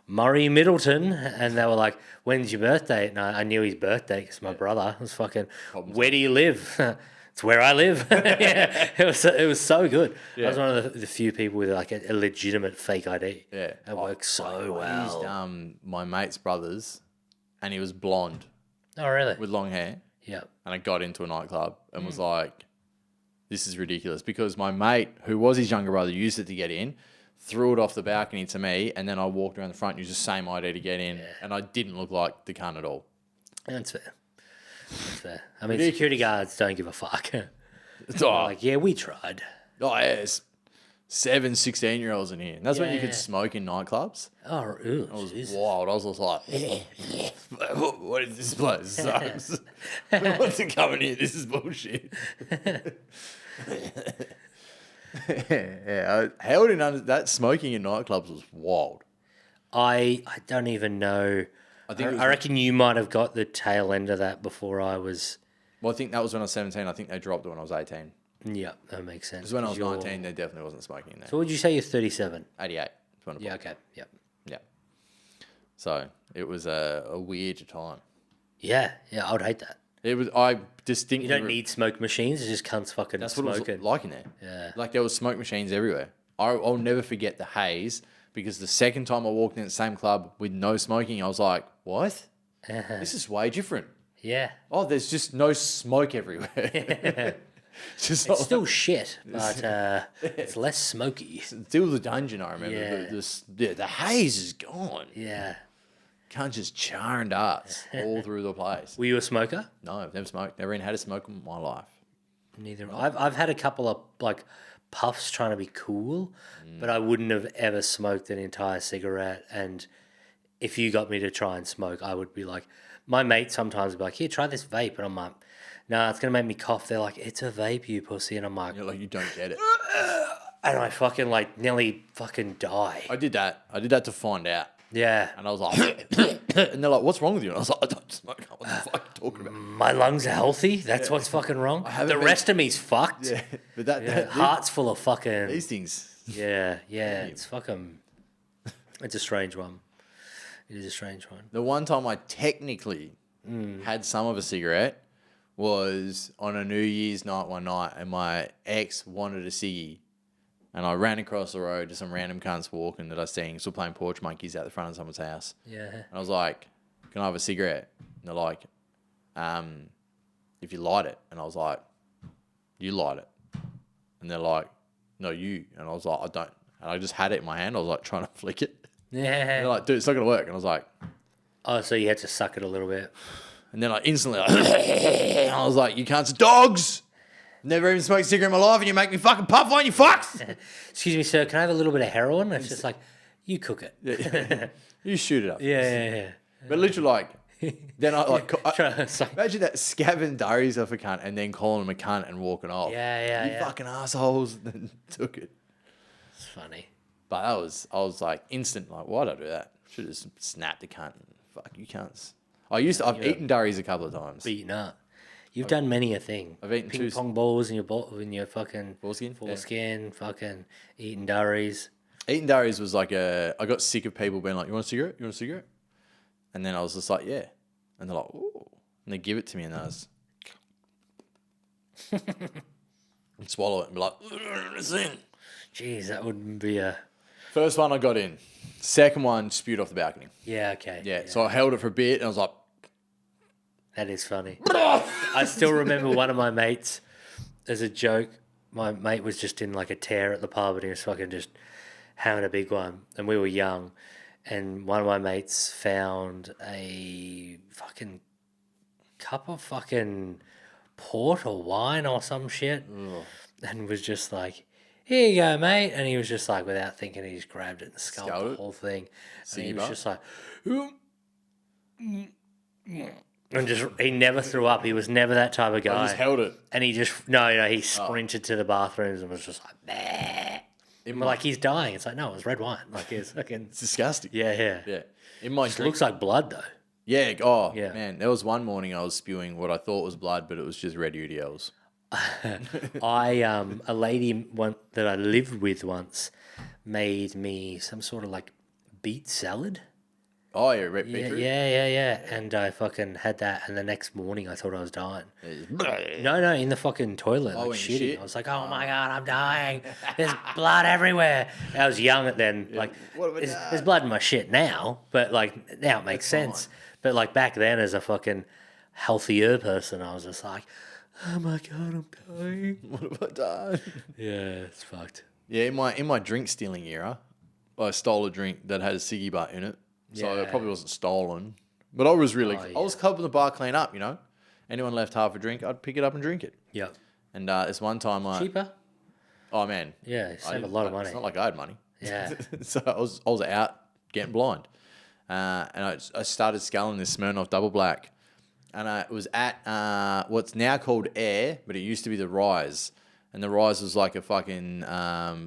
Murray Middleton, and they were like, "When's your birthday?" And I knew his birthday because my brother was fucking. Where do you live? It's where I live. Yeah, it was so good. I was one of the few people with like a legitimate fake ID. Yeah, it worked so well. I used my mate's brothers, and he was blonde. Oh, really? With long hair. Yeah. And I got into a nightclub and was like, "This is ridiculous," because my mate, who was his younger brother, used it to get in. Threw it off the balcony to me, and then I walked around the front and used the same ID to get in, and I didn't look like the cunt at all. That's fair. I mean, security guards don't give a fuck. It's like, yeah, we tried. Oh, yes. 7 16-year-olds in here. And that's when you could smoke in nightclubs. Oh, ew, it was wild. I was just like, what is this place? It sucks. Who wants to come in here? This is bullshit. I held in under that. Smoking in nightclubs was wild. I don't even know. I reckon you might have got the tail end of that before I was. Well, I think that was when I was 17. I think they dropped it when I was 18. Yeah, that makes sense. Because when I was 19, there definitely wasn't smoking in there. So what would you say you're 37? 88. Yeah, okay. Yep. Yeah. So it was a weird time. Yeah, I would hate that. It was. I distinctly. You don't need smoke machines. It's just cunts fucking That's what smoking. it was like in there. Yeah. Like there was smoke machines everywhere. I'll never forget the haze because the second time I walked in the same club with no smoking, I was like, what? This is way different. Yeah. Oh, there's just no smoke everywhere. It's still shit, but it's less smoky. Still the dungeon, I remember. Yeah. The haze is gone. Yeah. Can't just char and darts all through the place. Were you a smoker? No, I've never smoked. Never even had a smoke in my life. Neither. I've had a couple of like puffs trying to be cool, but I wouldn't have ever smoked an entire cigarette. And if you got me to try and smoke, I would be like, my mate sometimes would be like, "Here, try this vape," and I'm like, "Nah, it's gonna make me cough." They're like, "It's a vape, you pussy," and I'm like, You're like, you don't get it. and I fucking like nearly fucking die. I did that. I did that to find out. Yeah. And I was like, and they're like, "What's wrong with you?" And I was like, "I don't smoke." What the fuck are you talking about? My lungs are healthy. That's what's fucking wrong. The rest of me's fucked. Yeah, but that heart's full of fucking. these things. Yeah. It's fucking. It's a strange one. It is a strange one. The one time I technically had some of a cigarette was on a New Year's night one night, and my ex wanted a ciggy. And I ran across the road to some random cunts walking that I seen, still playing porch monkeys out the front of someone's house. Yeah. And I was like, "Can I have a cigarette?" And they're like, "If you light it." And I was like, "You light it." And they're like, "No, you." And I was like, "I don't." And I just had it in my hand. I was like trying to flick it. Yeah. And they're like, "Dude, it's not going to work." And I was like... Oh, so you had to suck it a little bit. And then I instantly... and I was like, "You cunts are dogs! Never even smoked a cigarette in my life and you make me fucking puff on you fucks!" Excuse me, sir, can I have a little bit of heroin? It's just like, you cook it. Yeah. You shoot it up. Yeah. But literally, like, then I like It's like- imagine that scabbing Darry's off a cunt and then calling him a cunt and walking off. Yeah. Fucking assholes. And then took it. It's funny. But I was like instant, like, why'd I do that? Should have just snapped the cunt. And fuck you cunts. I've eaten Darry's a couple of times. Beaten up. You've done many a thing. I've eaten ping pong balls in your fucking foreskin, fucking eating Darry's. Eating Darry's was like I got sick of people being like, "You want a cigarette? You want a cigarette?" And then I was just like, "Yeah." And they're like, "Ooh." And they give it to me and I was... and swallow it and be like, "It's in." Jeez, that wouldn't be a... First one I got in. Second one spewed off the balcony. Yeah, okay. Yeah. So I held it for a bit and I was like... That is funny. I still remember one of my mates, as a joke, my mate was just in like a tear at the pub and he was fucking just having a big one. And we were young. And one of my mates found a fucking cup of fucking port or wine or some shit. Ugh. And was just like, "Here you go, mate." And he was just like, without thinking, he just grabbed it and sculled the whole thing. And he was just like, and just, he never threw up. He was never that type of guy. I just held it. And he just, no, he sprinted to the bathrooms and was just like, "Bah." Like, he's dying. It's like, no, it was red wine. Like, it's fucking... It's disgusting. Yeah. In my It looks like blood, though. Yeah. Oh, Yeah. man. There was one morning I was spewing what I thought was blood, but it was just red UDLs. A lady that I lived with once made me some sort of like beet salad. Oh, yeah, Yeah. And I fucking had that, and the next morning I thought I was dying. No, in the fucking toilet, like when you shitting. shit? I was like, oh my God, I'm dying. There's blood everywhere. I was young then. Like, What have I there's done? blood in my shit now, but like now it makes sense. fine. But like back then, as a fucking healthier person, I was just like, oh my God, I'm dying. What have I done? Yeah, it's fucked. Yeah, in my drink stealing era, I stole a drink that had a ciggy butt in it. So it Yeah. probably wasn't stolen. But I was really, Oh, I was helping the bar clean up, you know. Anyone left half a drink, I'd pick it up and drink it. Yep. And this one time Cheaper? oh man. Yeah, save a lot of money. It's not like I had money. Yeah. So I was out getting blind. And I started sculling this Smirnoff Double Black. And it was at what's now called Air, but it used to be the Rise. And the Rise was like a fucking,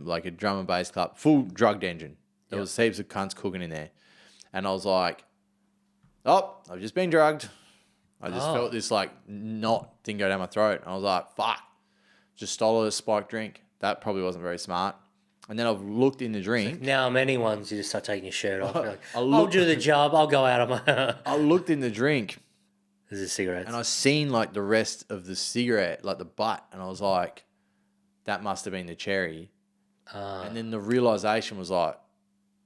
like a drum and bass club, full drugged engine. There was heaps of cunts cooking in there. And I was like, oh, I've just been drugged. I just felt this like knot thing go down my throat. And I was like, fuck. Just stole a spiked drink. That probably wasn't very smart. And then I've looked in the drink. Now, many ones you just start taking your shirt off. You're like, I'll I'll look- do the job. I'll go out of my. I looked in the drink This is cigarettes. and I seen like the rest of the cigarette, like the butt. And I was like, that must have been the cherry. And then the realization was like,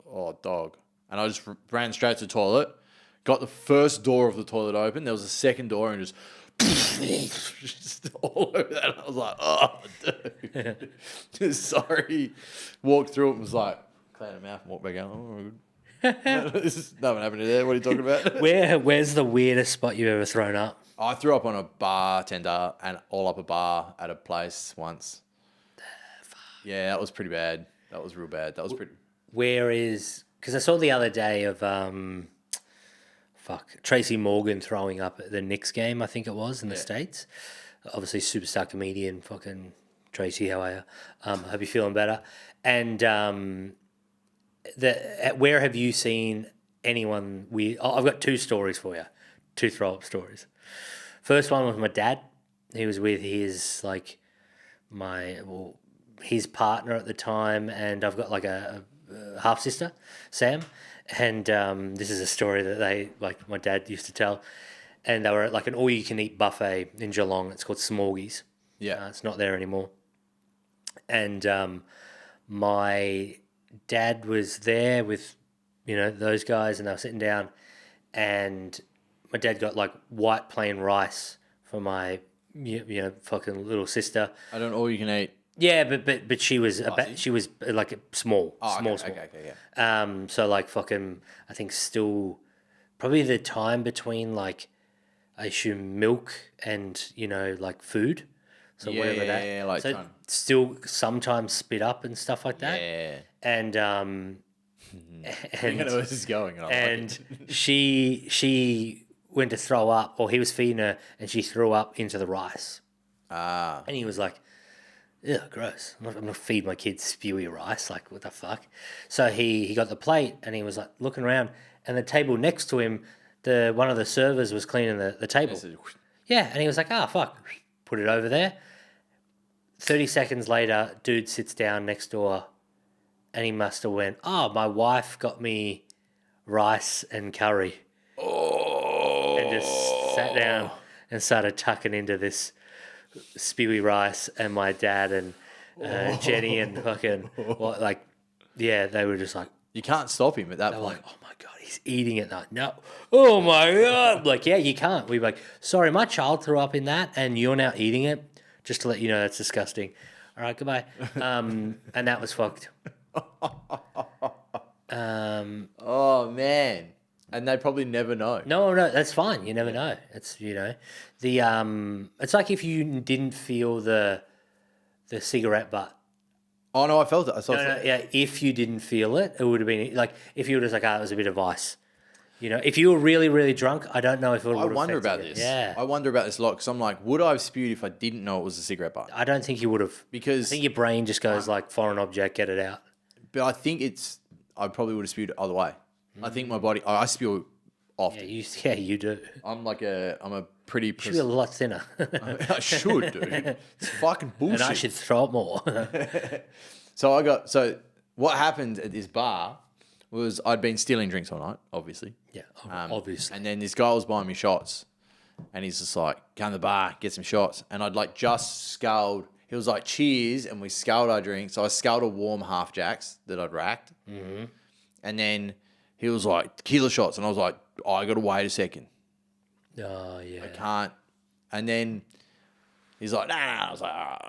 oh, dog. And I just ran straight to the toilet, got the first door of the toilet open. There was a second door and just all over that. And I was like, oh, dude. Sorry. Walked through it and was like, clean the mouth and walked back out. Oh, we're good. Nothing happened there. What are you talking about? Where's the weirdest spot you've ever thrown up? I threw up on a bartender and all up a bar at a place once. Yeah, that was pretty bad. That was real bad. That was pretty... Where is... Because I saw the other day of... Tracy Morgan throwing up at the Knicks game, I think it was, in the States. Obviously, superstar comedian, fucking Tracy, how are you? Hope you're feeling better. And where have you seen anyone weird? Oh, I've got two stories for you. Two throw-up stories. First one was my dad. He was with his, like, his partner at the time, and I've got, like, a half-sister, Sam. And this is a story that my dad used to tell. And they were at like an all-you-can-eat buffet in Geelong. It's called Smorgies. Yeah. It's not there anymore. And my dad was there with, those guys, and they were sitting down. And my dad got like white plain rice for my, fucking little sister. I don't all you can eat. Yeah, but she was she was like small. Okay, yeah. So like fucking, I think still probably the time between like I assume milk and like food. So whatever that. Yeah, like so still sometimes spit up and stuff like that. Yeah. And I know where this is going. and she went to throw up, or he was feeding her, and she threw up into the rice. And he was like, ew, gross. I'm not going to feed my kids spewy rice. Like, what the fuck? So he got the plate and he was like looking around, and the table next to him, one of the servers was cleaning the table. Yeah, and he was like, fuck. Put it over there. 30 seconds later, dude sits down next door and he must have went, my wife got me rice and curry. Oh. And just sat down and started tucking into this spewy rice, and my dad and Jenny and fucking they were just like, you can't stop him at that they were point. like, oh my god, he's eating it. Like, no, oh my god, like, yeah, you can't. We were like, sorry, my child threw up in that, and you're now eating it. Just to let you know, that's disgusting. All right, goodbye. And that was fucked. Oh man. And they probably never know. No, that's fine. You never know. It's it's like if you didn't feel the cigarette butt. Oh no, I felt it. Yeah. If you didn't feel it, it would have been like if you were just like, it was a bit of ice. If you were really, really drunk, I don't know if it would. I wonder about you. this. Yeah, I wonder about this a lot because I'm like, would I have spewed if I didn't know it was a cigarette butt? I don't think you would have, because I think your brain just goes like foreign object, get it out. But I think I probably would have spewed either way. I think my body, I spew often. Yeah, you do. I'm a pretty... You should be a lot thinner. I should, dude. It's fucking bullshit. And I should throw up more. So what happened at this bar was I'd been stealing drinks all night, obviously. Yeah, obviously. And then this guy was buying me shots, and he's just like, "Come to the bar, get some shots." And I'd like just sculled. He was like, "Cheers," and we sculled our drinks. So I sculled a warm half jacks that I'd racked, and then he was like, "Tequila shots," and I was like, "Oh, I got to wait a second. Oh yeah. I can't." And then he's like, "Nah." I was like,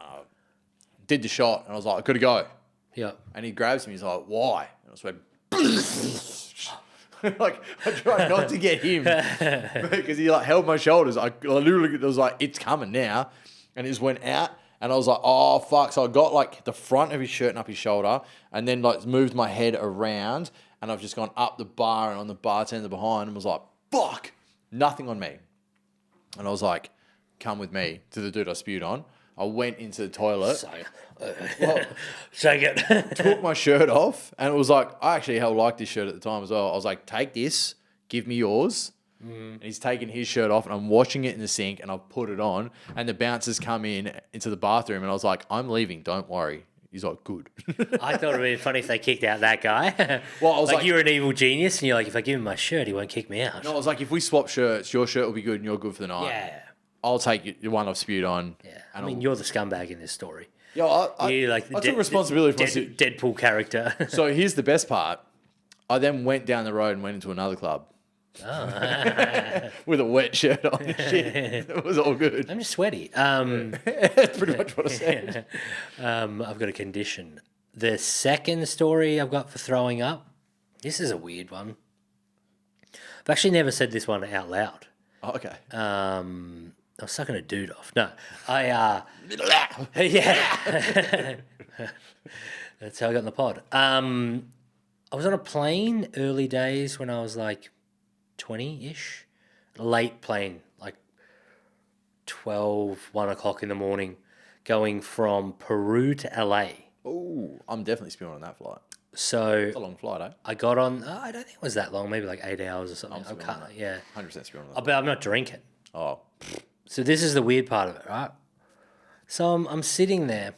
did the shot, and I was like, "I got to go." Yeah. And he grabs me. He's like, "Why?" And I just went. Like I tried not to get him because he like held my shoulders. I literally was like, "It's coming now," and he just went out, and I was like, "Oh fuck!" So I got like the front of his shirt and up his shoulder, and then like moved my head around, and I've just gone up the bar and on the bartender behind, and was like, "Fuck!" Nothing on me, and I was like, "Come with me," to the dude I spewed on. I went into the toilet. Shake it. Took my shirt off, and it was like, I actually hell liked this shirt at the time as well. I was like, "Take this, give me yours." And he's taking his shirt off, and I'm washing it in the sink, and I've put it on, and the bouncers come into the bathroom, and I was like, "I'm leaving, don't worry." He's like, "Good." I thought it would be funny if they kicked out that guy. Well, I was like, you're an evil genius, and you're like, if I give him my shirt, he won't kick me out. no, I was like, if we swap shirts, your shirt will be good, and you're good for the night. Yeah. I'll take the one I've spewed on. Yeah. I mean, you're the scumbag in this story. Yeah, You're like I took responsibility for my Deadpool character. So here's the best part. I then went down the road and went into another club. Oh. With a wet shirt on and shit. It was all good. I'm just sweaty. That's pretty much what I said. I've got a condition. The second story I've got for throwing up, this is a weird one. I've actually never said this one out loud. Oh, okay. I was sucking a dude off. No, yeah. That's how I got in the pod. I was on a plane early days when I was like 20-ish. Late plane, like 1 o'clock in the morning, going from Peru to LA. Oh, I'm definitely spewing on that flight. So It's a long flight, eh? I got on, I don't think it was that long, maybe like 8 hours or something. I'm spewing on that. Yeah. 100% spewing on that. But I'm not drinking. Oh. So this is the weird part of it, right? So I'm sitting there,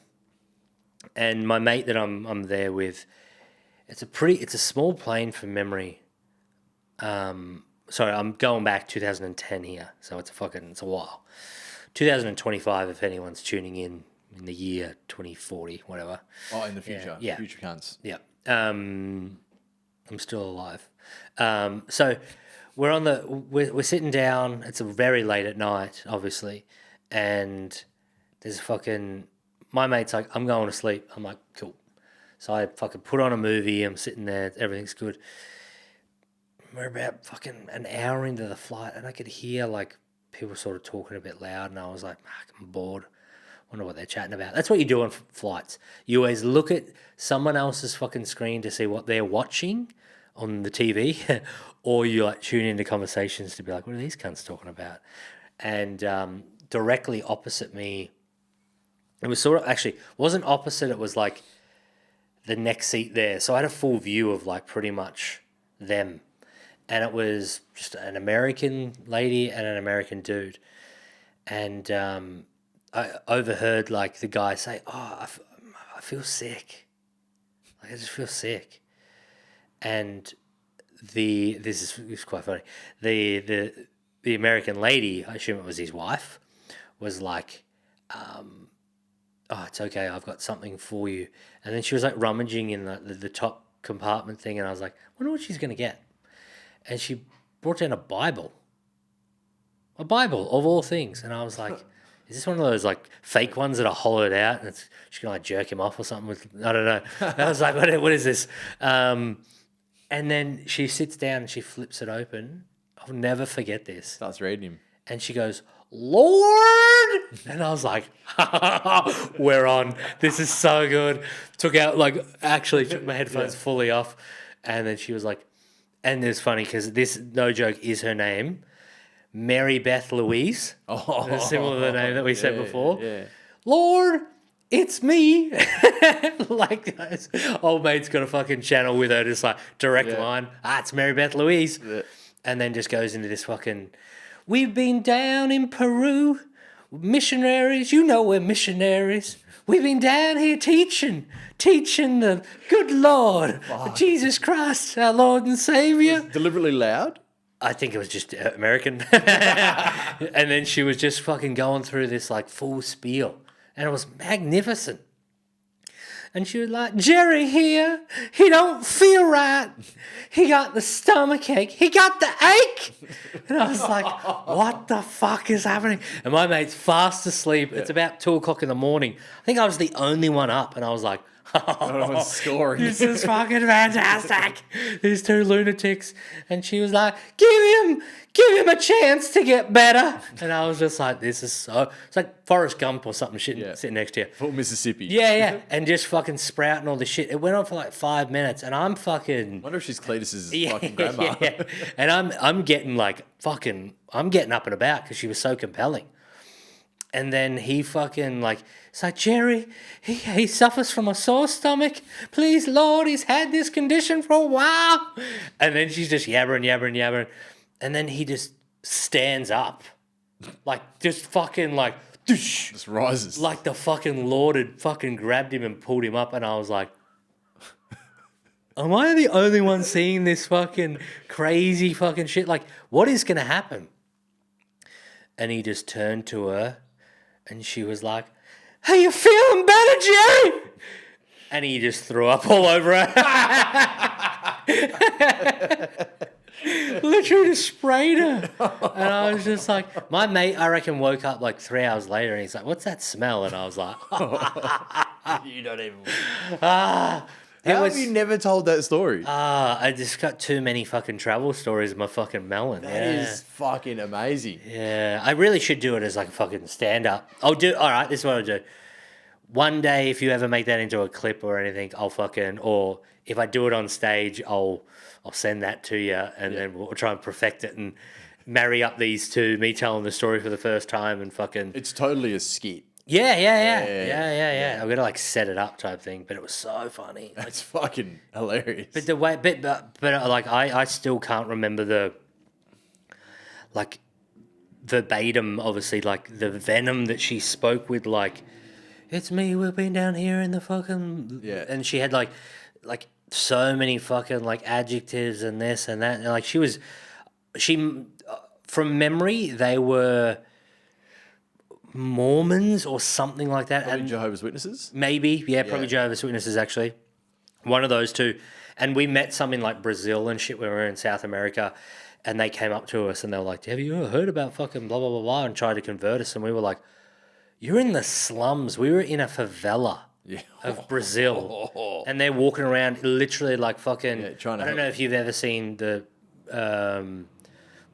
and my mate that I'm there with, it's a small plane from memory. Sorry, I'm going back 2010 here, so it's a while. 2025, if anyone's tuning in the year 2040, whatever. Oh, in the future. Yeah. Future cunts. Yeah. I'm still alive. So we're sitting down. It's very late at night, obviously, and there's my mate's like, "I'm going to sleep." I'm like, "Cool." So I fucking put on a movie. I'm sitting there. Everything's good. We're about fucking an hour into the flight, and I could hear like people sort of talking a bit loud, and I was like, "I'm bored. Wonder what they're chatting about." That's what you do on flights. You always look at someone else's fucking screen to see what they're watching on the TV, or you like tune into conversations to be like, "What are these cunts talking about?" And directly opposite me, it was sort of actually wasn't opposite. It was like the next seat there, so I had a full view of like pretty much them, and it was just an American lady and an American dude, and I overheard like the guy say, "Oh, I feel sick. Like I just feel sick." And this is quite funny. The American lady, I assume it was his wife, was like, "Oh, it's okay. I've got something for you." And then she was like rummaging in the top compartment thing, and I was like, "I wonder what she's gonna get." And she brought down a Bible of all things, and I was like, "Is this one of those like fake ones that are hollowed out and she's gonna like jerk him off or something with, I don't know." And I was like, what is this? And then she sits down and she flips it open. I'll never forget this. Starts reading him. And she goes, "Lord!" And I was like, "We're on. This is so good." Took my headphones fully off. And then she was like, and it's funny because this, no joke, is her name. Mary Beth Louise. Oh, similar to the name that we said before. Yeah. "Lord, it's me." Like, old mate's got a fucking channel with her, just like direct line. It's Mary Beth Louise. Yeah. And then just goes into this fucking, "We've been down in Peru. Missionaries, you know we're missionaries. We've been down here teaching the good Lord, Jesus Christ, our Lord and Savior. Deliberately loud? I think it was just American. And then she was just fucking going through this like full spiel. And it was magnificent. And she was like, Jerry here, he don't feel right. He got the stomach ache. He got the ache. And I was like, what the fuck is happening? And my mate's fast asleep. It's about 2 o'clock in the morning. I think I was the only one up. And I was like, Everyone's scoring. this is fucking fantastic. These 2 lunatics. And she was like, give him a chance to get better. And I was just like, this is so... It's like Forrest Gump or something sitting next to you. Full Mississippi. Yeah. And just fucking sprouting all this shit. It went on for like 5 minutes and I'm fucking... I wonder if she's Cletus's fucking grandma. Yeah. And I'm getting like fucking... I'm getting up and about because she was so compelling. And then he fucking like... It's like, Jerry, he suffers from a sore stomach. Please, Lord, he's had this condition for a while. And then she's just yabbering. And then he just stands up. Like, just fucking like... Just rises. Like the fucking Lord had fucking grabbed him and pulled him up. And I was like... Am I the only one seeing this fucking crazy fucking shit? Like, what is going to happen? And he just turned to her and she was like... Are you feeling better, Jerry? And he just threw up all over her. Literally just sprayed her. And I was just like, my mate, I reckon, woke up like 3 hours later and he's like, what's that smell? And I was like, You don't even... How have you never told that story? I just got too many fucking travel stories in my fucking melon. That is fucking amazing. Yeah, I really should do it as like a fucking stand-up. All right, this is what I'll do. One day, if you ever make that into a clip or anything, I'll fucking... Or if I do it on stage, I'll send that to you and then we'll try and perfect it and marry up these two, me telling the story for the first time and fucking... It's totally a skit. Yeah. I'm gonna like set it up type thing, but it was so funny. That's fucking hilarious. But the way, but like I still can't remember the like verbatim. Obviously, like the venom that she spoke with, like it's me. We've been down here in the fucking and she had like so many fucking like adjectives and this and that, and like she from memory they were Mormons or something like that. Probably and Jehovah's Witnesses? Maybe, probably Jehovah's Witnesses actually. One of those two. And we met some in like Brazil and shit when we were in South America and they came up to us and they were like, have you ever heard about fucking blah, blah, blah, blah, and tried to convert us and we were like, you're in the slums. We were in a favela of Brazil and they're walking around literally like fucking... I don't know if you've ever seen the...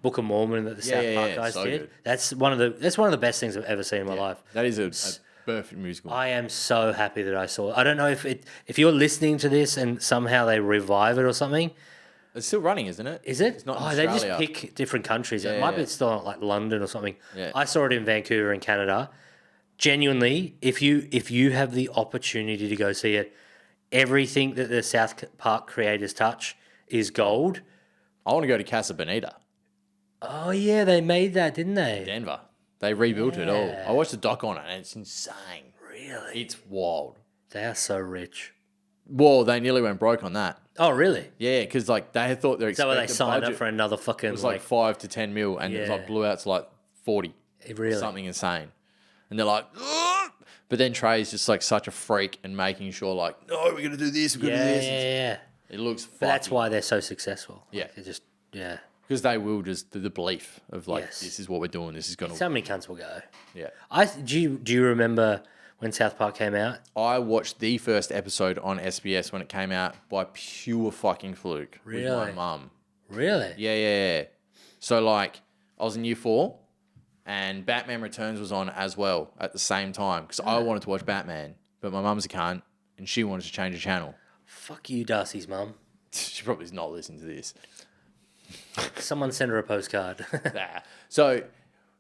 Book of Mormon that the South Park guys so did. Good. That's one of the best things I've ever seen in my life. That is a perfect musical. I am so happy that I saw it. I don't know if you're listening to this and somehow they revive it or something. It's still running, isn't it? Is it? It's not in They Australia. just pick different countries. It might be still like London or something. Yeah. I saw it in Vancouver in Canada. Genuinely, if you have the opportunity to go see it, everything that the South Park creators touch is gold. I want to go to Casa Bonita. Oh, yeah, they made that, didn't they? Denver. They rebuilt it all. I watched a doc on it and it's insane. Really? It's wild. They are so rich. Well, they nearly went broke on that. Oh, really? Yeah, because like they had thought their Is that why they expected signed budget up for another fucking... It was like 5 to 10 mil and it like blew out to like 40. Really? Something insane. And they're like, ugh! But then Trey's just like such a freak and making sure like, no, we're going to do this, we're going to do this. Yeah. It looks But that's why they're so successful. Yeah. Like, just, yeah. Because they will just, the belief of like, Yes. this is what we're doing, this is going to... So many cunts will go. Yeah. Do you remember when South Park came out? I watched the first episode on SBS when it came out by pure fucking fluke. Really? With my mum. Really? Yeah. So like, I was in year 4 and Batman Returns was on as well at the same time because I wanted to watch Batman, but my mum's a cunt and she wanted to change the channel. Fuck you, Darcy's mum. She probably is not listening to this. Someone send her a postcard. Nah. So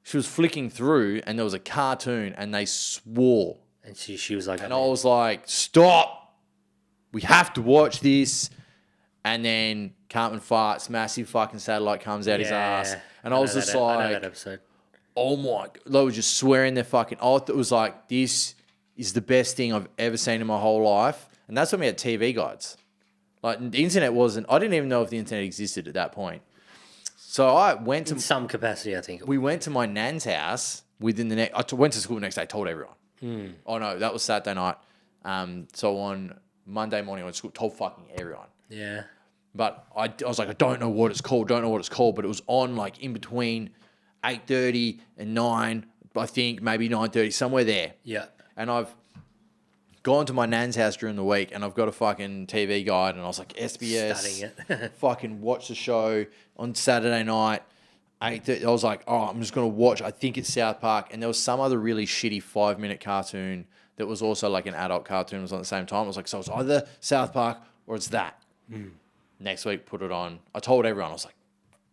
she was flicking through and there was a cartoon and they swore. And she was like... And I was like, stop. We have to watch this. And then Cartman farts, massive fucking satellite comes out his ass. And I was just I know like... that episode. oh my, they were just swearing their fucking oath. It was like, this is the best thing I've ever seen in my whole life. And that's when we had TV guides. Like, the internet wasn't, I didn't even know if the internet existed at that point. So I went to... In some capacity, I think. We went to my nan's house within the next... I went to school the next day, told everyone. Oh, no, that was Saturday night. So on Monday morning, I went to school, told fucking everyone. Yeah. But I was like, I don't know what it's called, but it was on like in between 8:30 and 9, I think, maybe 9:30, somewhere there. Yeah. And I've gone to my nan's house during the week and I've got a fucking TV guide and I was like, SBS, Studying it. fucking watch the show on Saturday night, 8:30. I was like, oh, I'm just going to watch, I think it's South Park. And there was some other really shitty 5-minute cartoon that was also like an adult cartoon. It was on at the same time. I was like, so it's either South Park or it's that. Next week, put it on. I told everyone, I was like,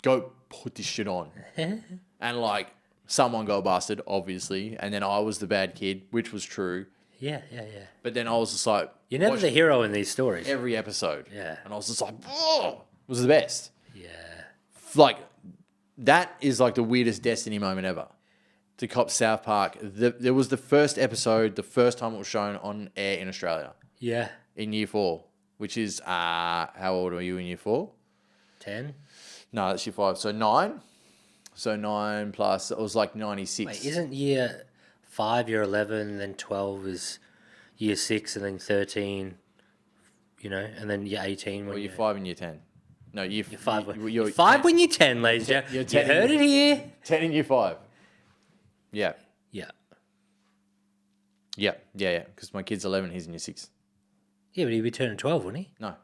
go put this shit on. And like, someone go bastard, obviously. And then I was the bad kid, which was true. Yeah. But then I was just like... You're never the hero in these stories. Every episode. Yeah. And I was just like, oh, it was the best. Yeah. Like, that is like the weirdest Destiny moment ever. To cop South Park. There was the first episode, the first time it was shown on air in Australia. Yeah. In year 4. Which is, how old are you in year 4? 10? No, that's year 5. So 9. So 9 plus, it was like 96. Wait, isn't year 5, year 11, then 12 is year 6, and then 13, and then year 18. Well, year 5 and year 10. No, year 5. You're 5 when you're 10, ladies and gentlemen. You heard it here. 10 in year 5. Yeah. Yeah. Yeah. Because my kid's 11, he's in year 6. Yeah, but he'd be turning 12, wouldn't he? No.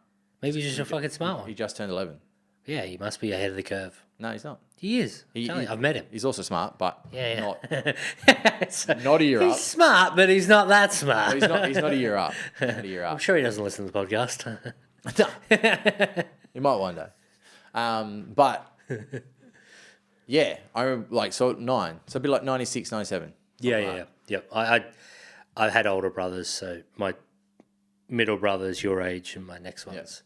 Maybe he's just a fucking smart one. He just turned 11. Yeah, he must be ahead of the curve. No, he's not. He is. I've met him. He's also smart, but Yeah. not a year up. He's smart, but he's not that smart. He's not a year up. Not a year up. I'm sure he doesn't listen to the podcast. He might one day. But yeah, I remember, like, so 9. So it'd be like 96, 97. Yeah. I had older brothers, so my middle brother's your age and my next one's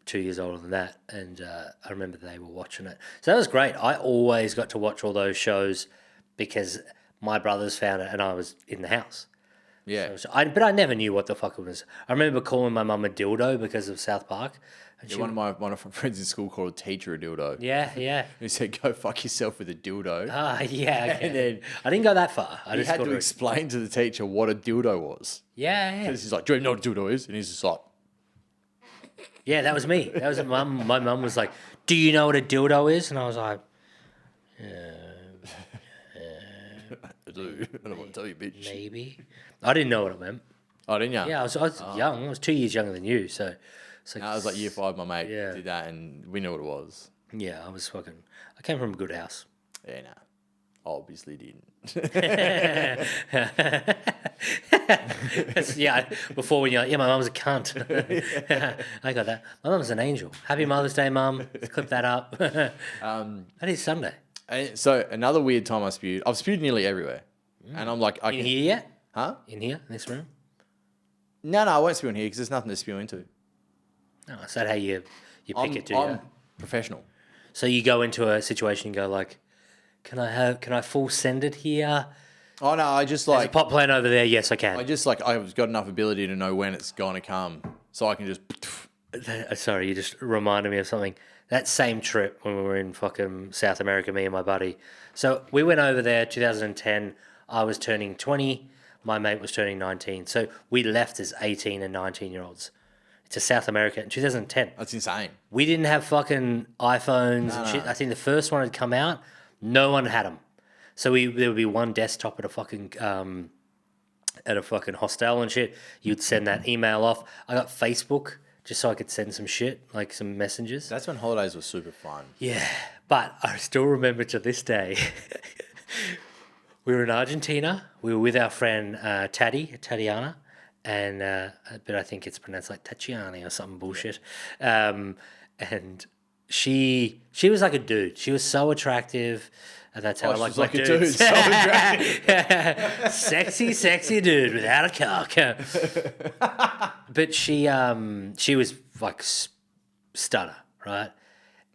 2 years older than that. And I remember they were watching it. So that was great. I always got to watch all those shows because my brothers found it and I was in the house. Yeah. But I never knew what the fuck it was. I remember calling my mum a dildo because of South Park. And One of my friends in school called a teacher a dildo. Yeah. He said, go fuck yourself with a dildo. Yeah. Okay. And then I didn't go that far. he had to explain to the teacher what a dildo was. Yeah. Because he's like, do you know what a dildo is? And he's just like... Yeah, that was me. That was mum. My mum was like, do you know what a dildo is? And I was like... I do. I don't want to tell you, bitch. Maybe. I didn't know what it meant. Oh, didn't you? Yeah, I was young. I was 2 years younger than you, so... No, I was like year 5, my mate Yeah. did that and we knew what it was. Yeah, I came from a good house. Yeah, nah. Obviously didn't. Yeah, before when you're like, yeah, my mum's a cunt. I got that. My mum's an angel. Happy Mother's Day, Mum. Let's clip that up. That is Sunday. And so another weird time I spewed. I've spewed nearly everywhere. And I'm like... In here yet? Huh? In here? In this room? No, I won't spew in here because there's nothing to spew into. No, is that how you pick it, do you? I'm professional. So you go into a situation and go like, can I full send it here? Oh, no, I just There's a like... pot plant over there. Yes, I can. I've got enough ability to know when it's going to come. So I can just... Sorry, you just reminded me of something. That same trip when we were in fucking South America, me and my buddy. So we went over there 2010. I was turning 20. My mate was turning 19. So we left as 18 and 19-year-olds to South America in 2010. That's insane. We didn't have fucking iPhones and shit. I think the first one had come out. No one had them. So there would be one desktop at a fucking hostel and shit. You'd send that email off. I got Facebook just so I could send some shit, like some messages. That's when holidays were super fun. Yeah, but I still remember to this day. We were in Argentina. We were with our friend Tatiana, and but I think it's pronounced like Tatiani or something bullshit. And she was like a dude. She was so attractive. And that's how I like my like dudes. a dude. So attractive. Sexy dude without a cock. But she was like stunner, right?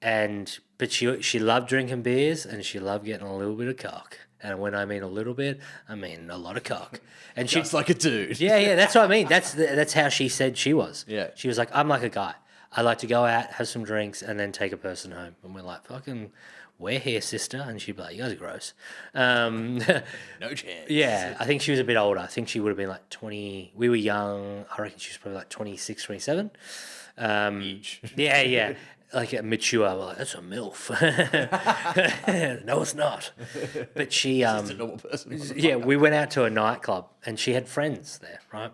But she loved drinking beers and she loved getting a little bit of cock. And when I mean a little bit, I mean a lot of cock. And Just like a dude. yeah, that's what I mean. That's how she said she was. Yeah. She was like, I'm like a guy. I like to go out, have some drinks, and then take a person home. And we're like, fucking, we're here, sister. And she'd be like, you guys are gross. No chance. Yeah, I think she was a bit older. I think she would have been like 20. We were young. I reckon she was probably like 26, 27. Age. Yeah. Like a mature. We're like, that's a MILF. No, it's not. But she... Just a normal person. Yeah, we went out to a nightclub and she had friends there, right?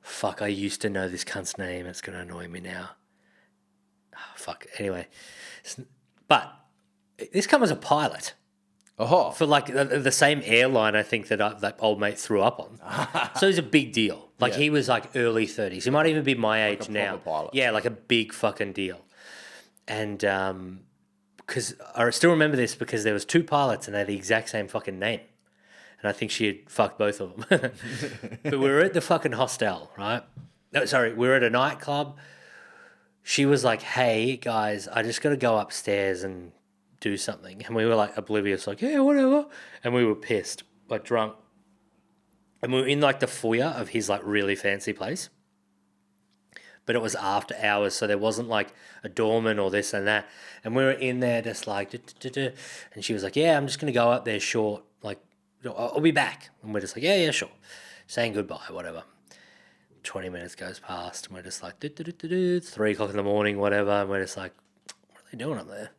Fuck, I used to know this cunt's name. It's going to annoy me now. Oh, fuck, anyway. But this cunt was a pilot. Oh. For like the same airline, I think that old mate threw up on. So he's a big deal. Like he was like early 30s. He might even be my age now. Pilot. Yeah, like a big fucking deal. And because I still remember this because there was two pilots and they had the exact same fucking name. And I think she had fucked both of them. But we were at the fucking hostel, right? No, sorry, we were at a nightclub. She was like, hey, guys, I just got to go upstairs and do something. And we were like oblivious, like, yeah, whatever. And we were pissed, like drunk. And we were in like the foyer of his like really fancy place. But it was after hours, so there wasn't like a doorman or this and that. And we were in there just like, and she was like, yeah, I'm just going to go up there short. Like, I'll be back. And we're just like, yeah, sure. Saying goodbye, whatever. 20 minutes goes past and we're just like, 3 o'clock in the morning, whatever. And we're just like, what are they doing up there?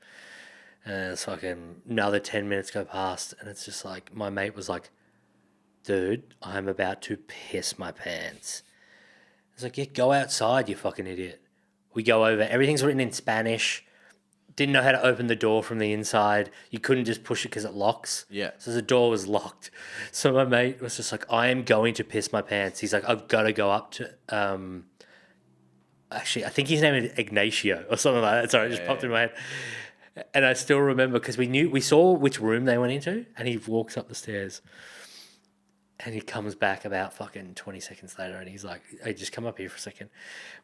And it's fucking another 10 minutes go past and it's just like, my mate was like, dude, I'm about to piss my pants. It's like, yeah, go outside, you fucking idiot. We go over, everything's written in Spanish. Didn't know how to open the door from the inside. You couldn't just push it because it locks. Yeah. So the door was locked. So my mate was just like, I am going to piss my pants. He's like, I've got to go up to... Actually, I think his name is Ignacio or something like that. Sorry, it just popped in my head. And I still remember because we saw which room they went into and he walks up the stairs and he comes back about fucking 20 seconds later and he's like, hey, just come up here for a second.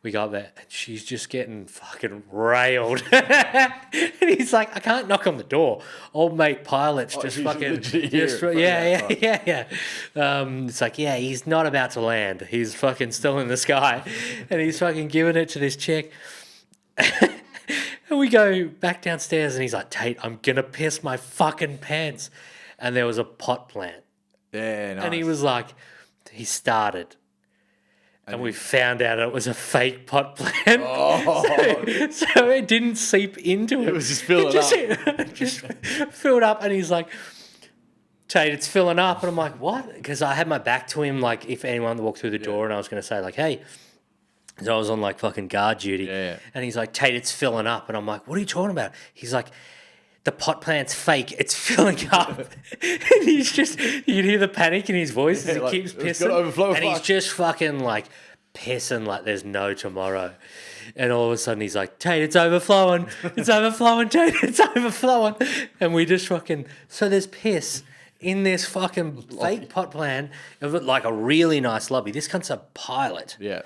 We go up there and she's just getting fucking railed. And he's like, I can't knock on the door. Old mate pilot's just fucking... Yeah. It's like, yeah, he's not about to land. He's fucking still in the sky. And he's fucking giving it to this chick. And we go back downstairs and he's like, Tait, I'm going to piss my fucking pants. And there was a pot plant. Yeah, nice. And he was like, he started. And we found out it was a fake pot plant. Oh. So it didn't seep into it. It was just filling up. Just filled up. And he's like, Tait, it's filling up. And I'm like, what? Because I had my back to him, like if anyone walked through the door and I was going to say like, hey. So I was on like fucking guard duty. Yeah. And he's like, Tait, it's filling up. And I'm like, what are you talking about? He's like, the pot plant's fake. It's filling up. And he's just, you can hear the panic in his voice as he like, keeps it's gotta pissing. overflow, And he's fuck. just fucking like pissing like there's no tomorrow. And all of a sudden he's like, Tait, it's overflowing. It's overflowing, Tait, it's overflowing. And we just fucking, so there's piss in this fucking fake pot plant of like a really nice lobby. This cunt's a pilot. Yeah.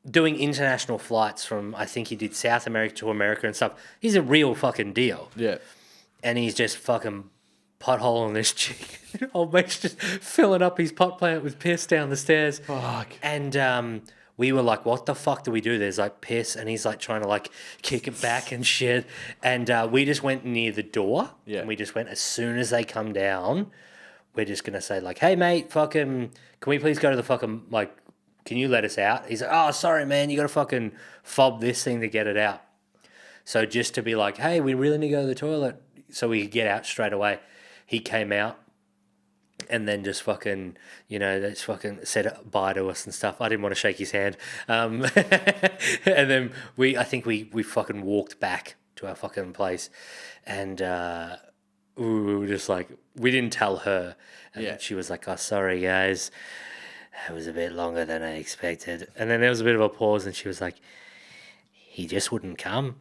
Doing international flights from, I think he did South America to America and stuff. He's a real fucking deal. Yeah. And he's just fucking potholing this chick. Old mate's just filling up his pot plant with piss down the stairs. Fuck. And we were like, what the fuck do we do? There's like piss. And he's like trying to like kick it back and shit. And we just went near the door. Yeah. And we just went, as soon as they come down, we're just going to say like, hey mate, fucking, can we please go to the fucking, like, can you let us out? He's like, oh, sorry, man. You got to fucking fob this thing to get it out. So just to be like, hey, we really need to go to the toilet so we could get out straight away. He came out and then just fucking, you know, just fucking said bye to us and stuff. I didn't want to shake his hand. And then I think we fucking walked back to our fucking place. And we were just like, we didn't tell her. And she was like, oh, sorry, guys. It was a bit longer than I expected. And then there was a bit of a pause and she was like, he just wouldn't come.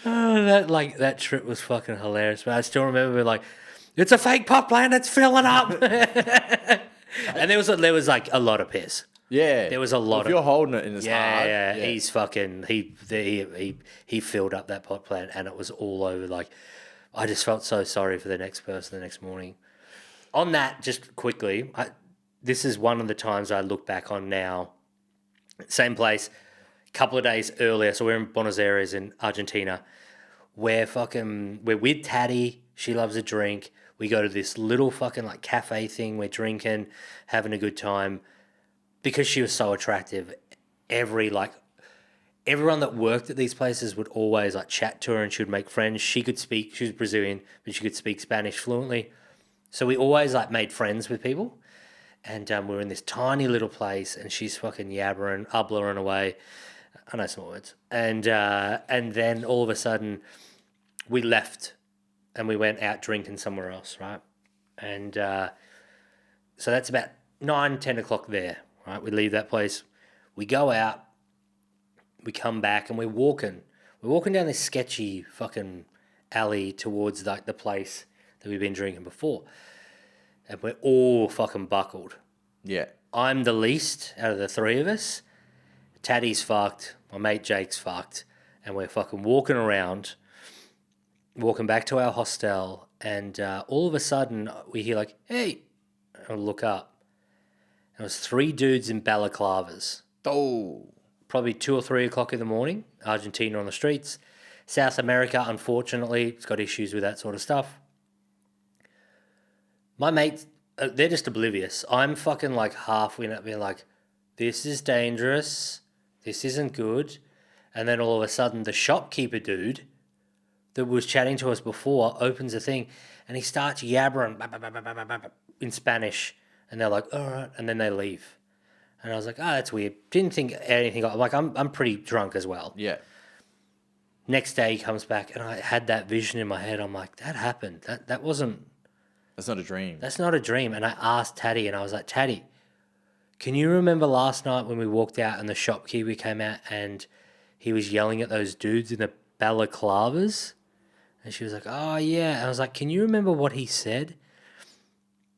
That trip was fucking hilarious. But I still remember being like, it's a fake pot plant, it's filling up. And there was like a lot of piss. Yeah. There was a lot If you're holding it in his heart. yeah. He's fucking he filled up that pot plant and it was all over. Like, I just felt so sorry for the next person the next morning. On that, just quickly, this is one of the times I look back on now. Same place, couple of days earlier. So we're in Buenos Aires in Argentina. We're with Tatty. She loves a drink. We go to this little fucking like cafe thing. We're drinking, having a good time. Because she was so attractive, everyone that worked at these places would always like chat to her and she would make friends. She was Brazilian, but she could speak Spanish fluently. So we always like made friends with people. And we're in this tiny little place and she's fucking ubbering away. I know some words. And then all of a sudden we left and we went out drinking somewhere else, right? And so that's about 9, 10 o'clock there, right? We leave that place. We go out. We come back and we're walking. We're walking down this sketchy fucking alley towards like the place that we've been drinking before. And we're all fucking buckled. Yeah. I'm the least out of the three of us. Taddy's fucked. My mate Jake's fucked. And we're fucking walking around, walking back to our hostel. And all of a sudden we hear like, hey, and I look up. And it was 3 dudes in balaclavas. Oh. Probably 2 or 3 o'clock in the morning. Argentina on the streets. South America, unfortunately, it's got issues with that sort of stuff. My mates, they're just oblivious. I'm fucking like halfway up being like, this is dangerous. This isn't good. And then all of a sudden, the shopkeeper dude that was chatting to us before opens a thing and he starts yabbering in Spanish. And they're like, all right. And then they leave. And I was like, oh, that's weird. Didn't think anything. I'm pretty drunk as well. Yeah. Next day he comes back and I had that vision in my head. I'm like, that happened. That wasn't. That's not a dream. That's not a dream. And I asked Taddy and I was like, Taddy, can you remember last night when we walked out and the shopkeeper came out and he was yelling at those dudes in the balaclavas? And she was like, oh, yeah. And I was like, can you remember what he said?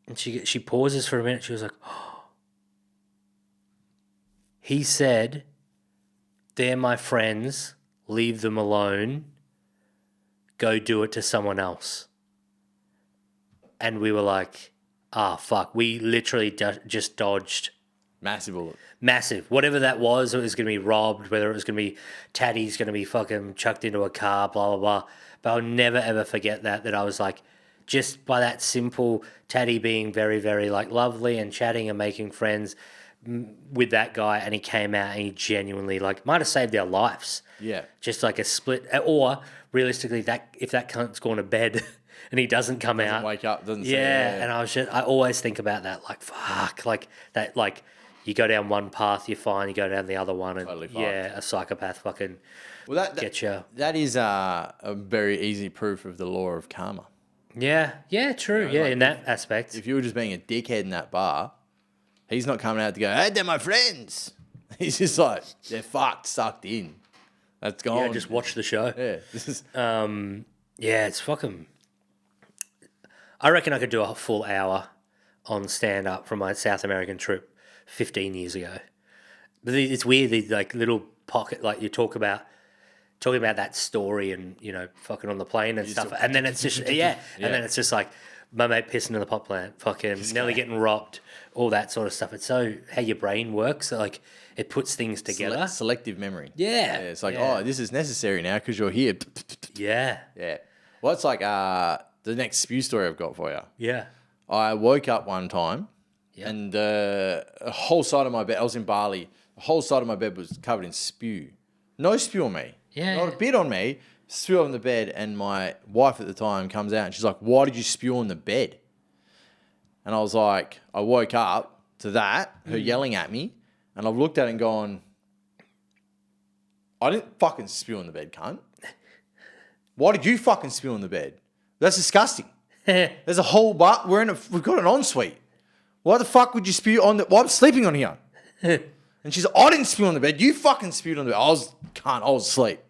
And she pauses for a minute. She was like, oh. He said, they're my friends. Leave them alone. Go do it to someone else. And we were like, fuck. We literally just dodged. Massive bullet. Massive. Whatever that was, it was going to be robbed, whether it was going to be Taddy's going to be fucking chucked into a car, blah, blah, blah. But I'll never, ever forget that I was like, just by that simple Taddy being very, very like lovely and chatting and making friends with that guy, and he came out and he genuinely like might have saved our lives. Yeah. Just like a split, or realistically, that if that cunt's gone to bed and he doesn't come out, wake up, doesn't say, yeah. And I always think about that, like fuck, like that, like you go down one path, you're fine, you go down the other one, and totally yeah, a psychopath fucking get you. That is a very easy proof of the law of karma. Yeah, true. Yeah, like in that aspect. If you were just being a dickhead in that bar, he's not coming out to go, hey, they're my friends. He's just like, they're fucked, sucked in. That's gone. Yeah, just watch the show. Yeah. This is yeah, it's fucking. I reckon I could do a full hour on stand up from my South American trip 15 years ago. But it's weird, these like little pocket, like you talking about that story and, you know, fucking on the plane and stuff. And then it's just, yeah. And then it's just like my mate pissing in the pot plant, fucking nearly getting robbed, all that sort of stuff. It's so how your brain works. So like it puts things together. Selective memory. Yeah. It's like, oh, this is necessary now because you're here. Yeah. Yeah. Well, it's like the next spew story I've got for you. Yeah. I woke up one time and the whole side of my bed, I was in Bali, the whole side of my bed was covered in spew. No spew on me. Yeah. Not a bit on me. Spew on the bed, and my wife at the time comes out and she's like, why did you spew on the bed? And I was like, I woke up to that, her yelling at me, and I've looked at it and gone, I didn't fucking spew on the bed, cunt. Why did you fucking spew on the bed? That's disgusting. There's a whole bar. We've got an ensuite. Why the fuck would you spew on the? Well, I'm sleeping on here. And she's like, I didn't spew on the bed. You fucking spewed on the bed. I was asleep.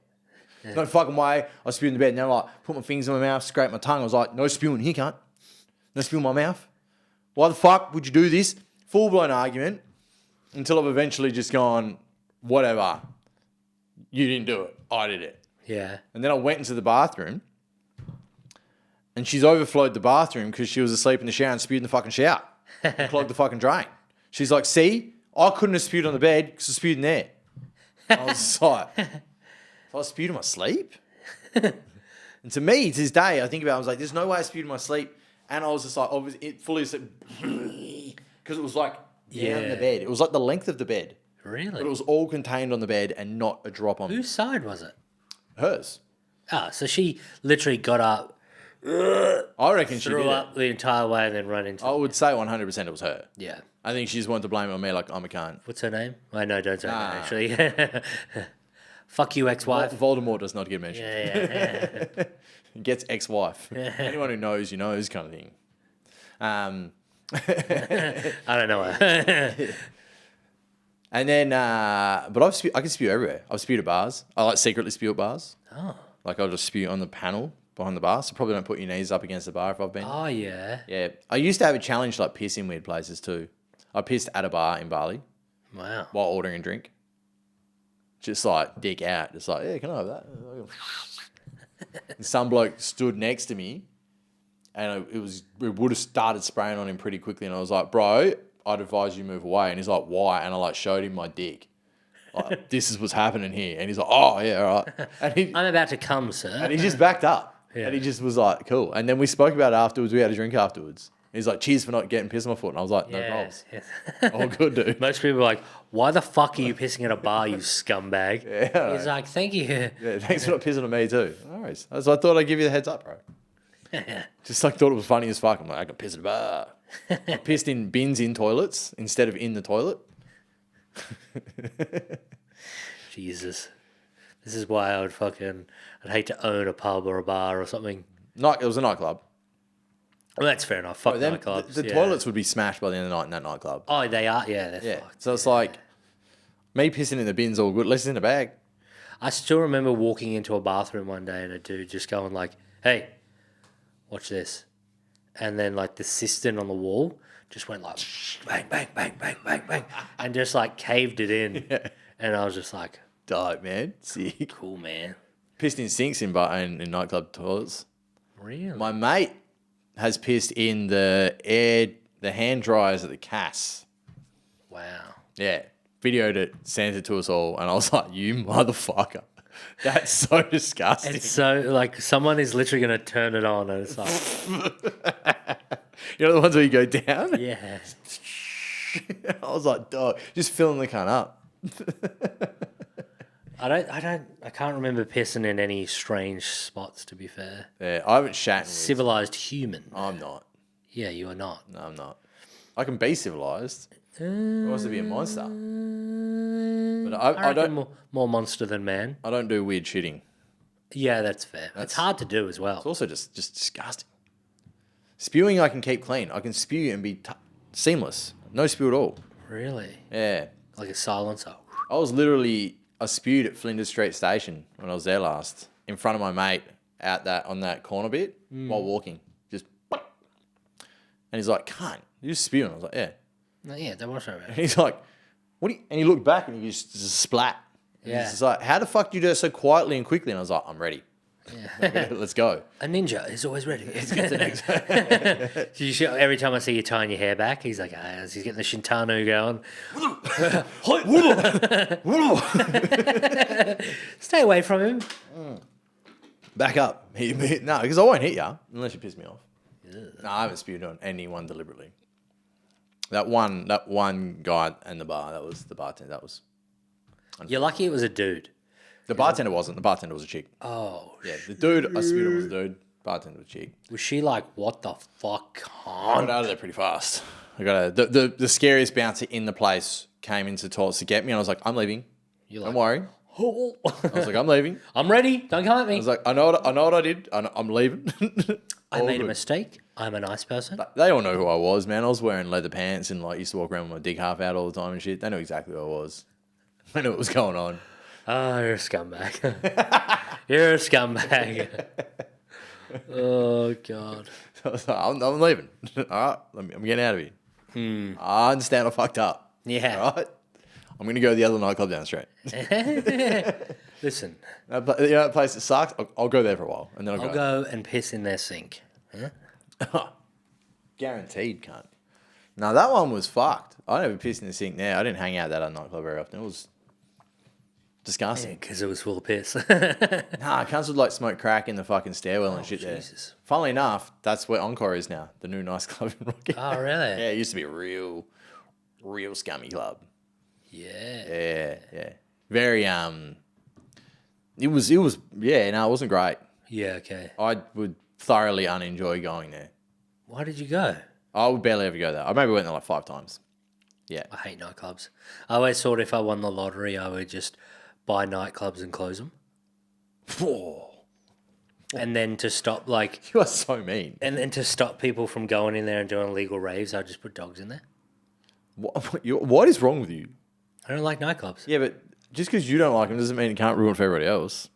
No fucking way. I spewed in the bed. And then I put my fingers in my mouth, scraped my tongue. I was like, no spewing here, cunt. No spew in my mouth. Why the fuck would you do this? Full blown argument. until I've eventually just gone, whatever. You didn't do it. I did it. Yeah. And then I went into the bathroom and she's overflowed the bathroom because she was asleep in the shower and spewed in the fucking shower and clogged the fucking drain. She's like, see, I couldn't have spewed on the bed because I spewed in there. I was like, so I spewed in my sleep? And to me, to this day, I think about it, I was like, there's no way I spewed in my sleep. And I was just like, fully asleep because it was like down the bed. It was like the length of the bed. Really? But it was all contained on the bed and not a drop on Whose side was it? hers. Ah, so she literally got up, I reckon she threw did up it. the entire way, and then run into. I would say 100% it was her. Yeah. I think she just wanted to blame it on me like I'm a cunt. What's her name? I know, don't say that, actually. Fuck you, ex-wife. Voldemort does not get mentioned. Yeah. He gets ex-wife. Anyone who knows, you knows kind of thing. I don't know her. And then, but I can spew everywhere. I've spewed at bars. I like secretly spew at bars. Oh. Like I'll just spew on the panel behind the bar. So probably don't put your knees up against the bar if I've been. Oh, yeah. Yeah. I used to have a challenge to like piss in weird places too. I pissed at a bar in Bali Wow. while ordering a drink. Just like dick out. Just like, yeah, can I have that? And some bloke stood next to me and it would have started spraying on him pretty quickly. And I was like, bro, I'd advise you move away. And he's like, why? And I like showed him my dick. Like, this is what's happening here. And he's like, oh, yeah, all right. And I'm about to come, sir. and he just backed up. Yeah. And he just was like, cool. And then we spoke about it afterwards. We had a drink afterwards. He's like, cheers for not getting piss on my foot. And I was like, no problems. Yes. All good, dude. Most people are like, why the fuck are you pissing at a bar, you scumbag? Yeah. He's like, thank you. Yeah, thanks for not pissing on me too. No worries. So I thought I'd give you the heads up, bro. Just like thought it was funny as fuck. I'm like, I can piss at a bar. I pissed in bins in toilets instead of in the toilet. Jesus. This is why I'd hate to own a pub or a bar or something. It was a nightclub. Well, that's fair enough. Fuck But then nightclubs. the yeah. toilets would be smashed by the end of the night in that nightclub. Oh, they are? Yeah, they're Yeah. fucked. So it's like, me pissing in the bin's all good. At least it's in a bag. I still remember walking into a bathroom one day and a dude just going like, hey, watch this. And then like the cistern on the wall just went like bang, bang, bang, bang, bang, bang. And just like caved it in. Yeah. And I was just like, Dope, man. Sick. cool, man. Pissed in sinks in nightclub toilets. Really? My mate has pissed in the hand dryers at the Cass. Wow. Yeah. Videoed it, sent it to us all, and I was like, you motherfucker. That's so disgusting. It's so like someone is literally going to turn it on and it's like, You know the ones where you go down? yeah. I was like, dog, just filling the cunt up. I can't remember pissing in any strange spots, to be fair. Yeah, I haven't shat in weird. Civilized human. I'm not. Yeah, you are not. No, I'm not. I can be civilized. I can also be a monster. But I reckon don't. more monster than man. I don't do weird shitting. Yeah, that's fair. It's hard to do as well. It's also just disgusting. Spewing, I can keep clean. I can spew and be seamless. No spew at all. Really? Yeah. Like a silencer. I spewed at Flinders Street Station when I was there last, in front of my mate on that corner bit while walking. Just, and he's like, "Cunt, you just spewing." I was like, "Yeah." No, yeah, don't watch that. And he's like, "What?" And he looked back and he just splat. And Yeah. He's just like, "How the fuck do you do it so quietly and quickly?" And I was like, "I'm ready. Yeah. Let's go." A ninja is always ready. Let's get to the next. Every time I see you tying your hair back, he's like, he's getting the Shintanu going. Stay away from him. Back up. No, because I won't hit you unless you piss me off. No, I haven't spewed on anyone deliberately. That one guy in the bar, that was the bartender. That was You're lucky it was a dude. the bartender wasn't. The bartender was a chick. Oh, Yeah, the dude I spewed on was a dude. Bartender was a chick. was she like, what the fuck? I got out of there pretty fast. The scariest bouncer in the place came into toilets to get me, and I was like, "I'm leaving. You're Don't like, worry." I was like, "I'm leaving." I'm ready. Don't come at me. I was like, I know what I did. I'm leaving." I All made a good. mistake. I'm a nice person. They all know who I was, man. I was wearing leather pants and like used to walk around with my dick half out all the time and shit. They knew exactly who I was. They knew what was going on. Oh, you're a scumbag. You're a scumbag. Oh, God. So I was like, I'm leaving. All right, I'm getting out of here. I understand I fucked up. Yeah. All right, I'm going to go to the other nightclub down the street. Listen, But you know that place that sucks? I'll go there for a while, and then I'll go and piss in their sink. Huh? Guaranteed, cunt. No, that one was fucked. I never pissed in the sink there. I didn't hang out at that other nightclub very often. It was disgusting. Because it was full of piss. Nah, cunts would like smoke crack in the fucking stairwell and shit Jesus. there. Funnily enough, that's where Encore is now, the new nice club in Rocky. Oh, really? Yeah, it used to be a real scummy club. Yeah. Yeah. Very it was yeah, no, it wasn't great. Yeah, okay. I would thoroughly unenjoy going there. Why did you go? I would barely ever go there. I maybe went there like 5 times. Yeah. I hate nightclubs. I always thought if I won the lottery, I would just buy nightclubs and close them. And then to stop, like... You are so mean. And then to stop people from going in there and doing illegal raves, I'd just put dogs in there. What is wrong with you? I don't like nightclubs. Yeah, but just because you don't like them doesn't mean it can't ruin for everybody else.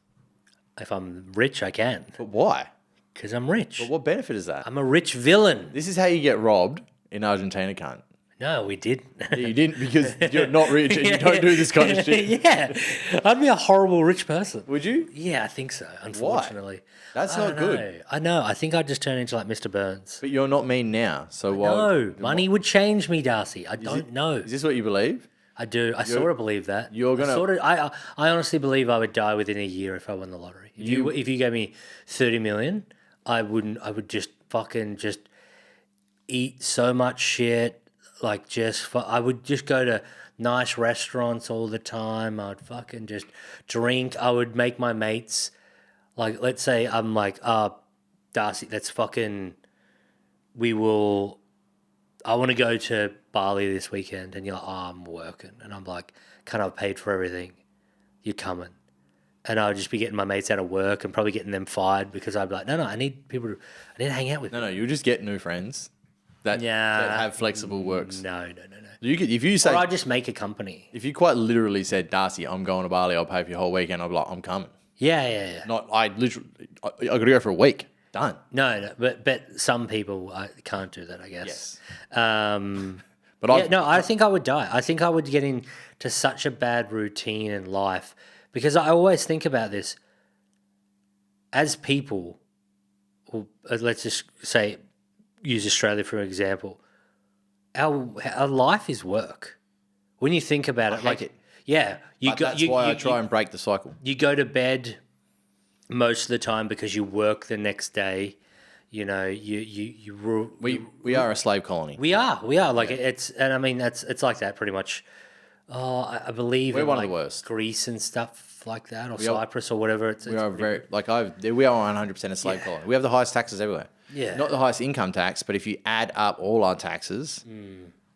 If I'm rich, I can. But why? Because I'm rich. But what benefit is that? I'm a rich villain. This is how you get robbed in Argentina, cunt. No, we did. Yeah, you didn't because you're not rich and you don't do this kind of shit. Yeah. I'd be a horrible rich person. Would you? Yeah, I think so, unfortunately. That's I not don't good. know. I know. I think I'd just turn into like Mr. Burns. But you're not mean now, so why? No, money would change me, Darcy. I don't know. Is this what you believe? I do. I sort of believe that. You're gonna- I honestly believe I would die within a year if I won the lottery. If you gave me 30 million, I wouldn't. I would just fucking just eat so much shit. Like I would just go to nice restaurants all the time. I'd fucking just drink. I would make my mates. Like, let's say I'm like, Darcy, that's fucking. I want to go to Bali this weekend, and you're like, I'm working, and I'm like, kind of paid for everything. You're coming, and I'd just be getting my mates out of work and probably getting them fired because I'd be like, no, I need people. I need to hang out with. No, you'll just get new friends that have flexible works. No. You could, if you say, Or I just make a company. if you quite literally said, Darcy, I'm going to Bali, I'll pay for your whole weekend. I'll be like, I'm coming. Yeah. Not I got to go for a week. Done. No, but some people can't do that, I guess. Yes. But I think I would die. I think I would get into such a bad routine in life because I always think about this. As people, let's just say, use Australia for an example. Our life is work. When you think about it, hate it. Yeah, That's why I try and break the cycle. You go to bed most of the time because you work the next day. You know, We are a slave colony. We are like it's like that pretty much. I believe We're in one like of the worst. Greece and stuff like that, or Cyprus or whatever. We are 100% a slave colony. We have the highest taxes everywhere. Yeah. Not the highest income tax, but if you add up all our taxes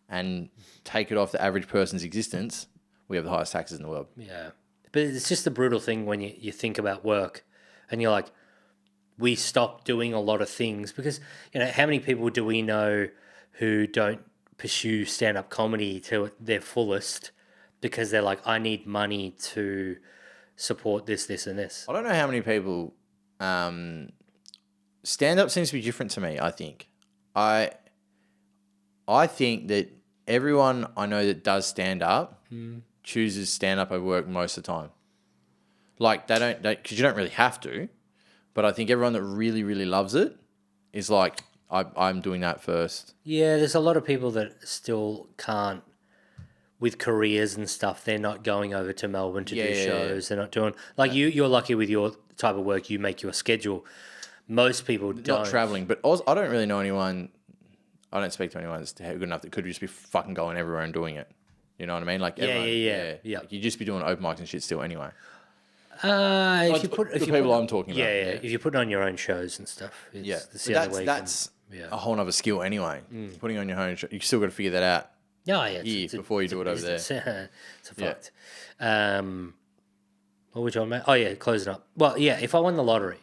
and take it off the average person's existence, we have the highest taxes in the world. Yeah, but it's just the brutal thing when you think about work, and you're like, we stop doing a lot of things because how many people do we know who don't pursue stand-up comedy to their fullest because they're like, I need money to support this, and this. I don't know how many people. Stand-up seems to be different to me, I think. I think that everyone I know that does stand-up chooses stand-up over work most of the time. Like, they don't because you don't really have to, but I think everyone that really, really loves it is like, I'm doing that first. Yeah, there's a lot of people that still can't, with careers and stuff, they're not going over to Melbourne to do shows. They're not doing, like you're lucky with your type of work, you make your schedule. Most people don't. Not traveling, but also, I don't really know anyone. I don't speak to anyone that's good enough that could just be fucking going everywhere and doing it. You know what I mean? Like everyone, yeah. Like, you just be doing open mics and shit still anyway. If you put I'm talking about. Yeah. If you put on your own shows and stuff, it's the other way. That's a whole other skill anyway. Putting on your own show, you still got to figure that out. Before you do it over there. It's a fact. What were we talking about? Oh yeah, closing up. Well, yeah. If I won the lottery,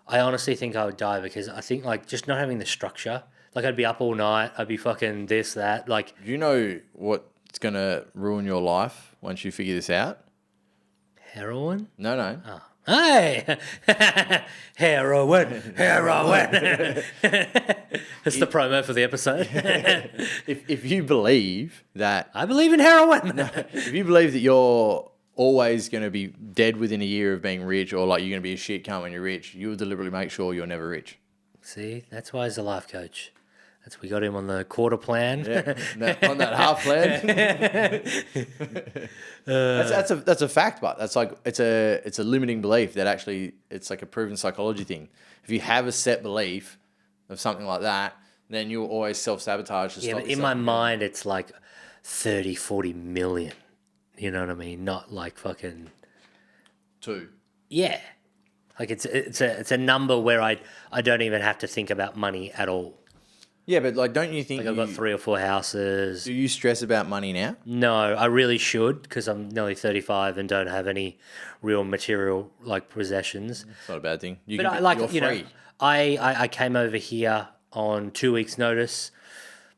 I honestly think I would die because I think like just not having the structure. Like I'd be up all night. I'd be fucking this, that. Like, you know what's gonna ruin your life once you figure this out? Heroin? No. Oh. Hey, heroin. It's the promo for the episode. If you believe that, I believe in heroin. if you believe that you're always going to be dead within a year of being rich, or like you're going to be a shit cunt when you're rich, you'll deliberately make sure you're never rich. See, that's why he's a life coach. We got him on the quarter plan. Yeah, on that half plan. That's a fact, but that's like it's a limiting belief that actually it's like a proven psychology thing. If you have a set belief of something like that, then you'll always self-sabotage to Yeah, stop but in my mind, it's like 30, 40 million. You know what I mean? Not like fucking... 2. Yeah. Like it's a number where I don't even have to think about money at all. Yeah, but like, don't you think I've got 3 or 4 houses. Do you stress about money now? No, I really should, because I'm nearly 35 and don't have any real material like possessions. It's not a bad thing. But you're free. I came over here on 2 weeks' notice,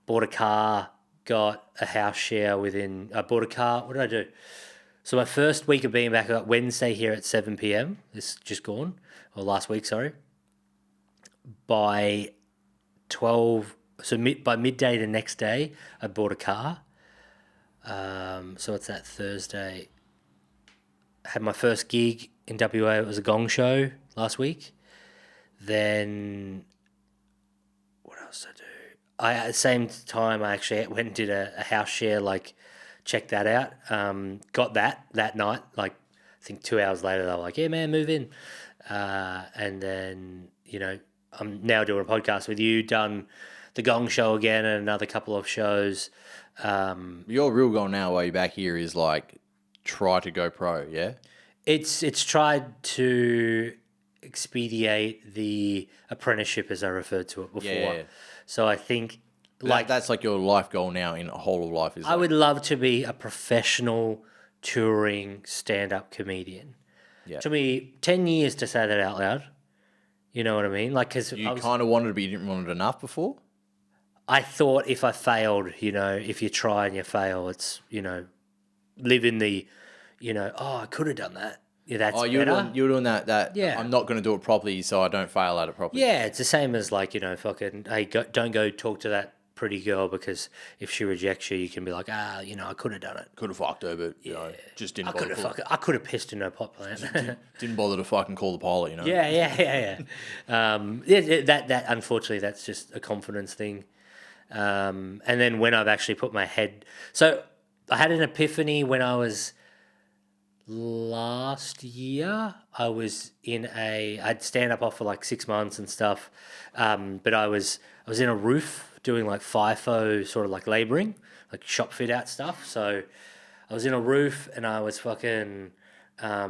bought a car, got a house share I bought a car. What did I do? So my first week of being back, I got Wednesday here at 7 p.m. This just gone, or last week, sorry. By 12, by midday the next day, I bought a car. So it's that Thursday. Had my first gig in WA. It was a gong show last week. Then, what else did I do? At the same time, I actually went and did a house share, like, checked that out. Got that night. Like, I think 2 hours later, they were like, yeah, man, move in. And then, I'm now doing a podcast with you, done the Gong Show again and another couple of shows. Your real goal now while you're back here is like try to go pro, yeah? It's tried to expedite the apprenticeship, as I referred to it before. Yeah. So I think that's like your life goal now in a whole of life. I would love to be a professional touring stand-up comedian. Yeah. To me, 10 years to say that out loud. You know what I mean? Like, because you kind of wanted it, but you didn't want it enough before? I thought if I failed, if you try and you fail, it's, live in the, I could have done that. Yeah, that's better. You were doing that. Yeah. I'm not going to do it properly, so I don't fail at it properly. Yeah, it's the same as like, fucking, hey, don't go talk to that pretty girl, because if she rejects you, you can be like, I could have done it. Could have fucked her, but just didn't bother. I could have pissed in her pot plant. didn't bother to fucking call the pilot, Yeah. That unfortunately, that's just a confidence thing. And then when I've actually put my head... So I had an epiphany when I was... Last year, I was I'd stand up off for like 6 months and stuff. But I was in a roof doing like FIFO, sort of like labouring, like shop fit out stuff. So I was in a roof and I was fucking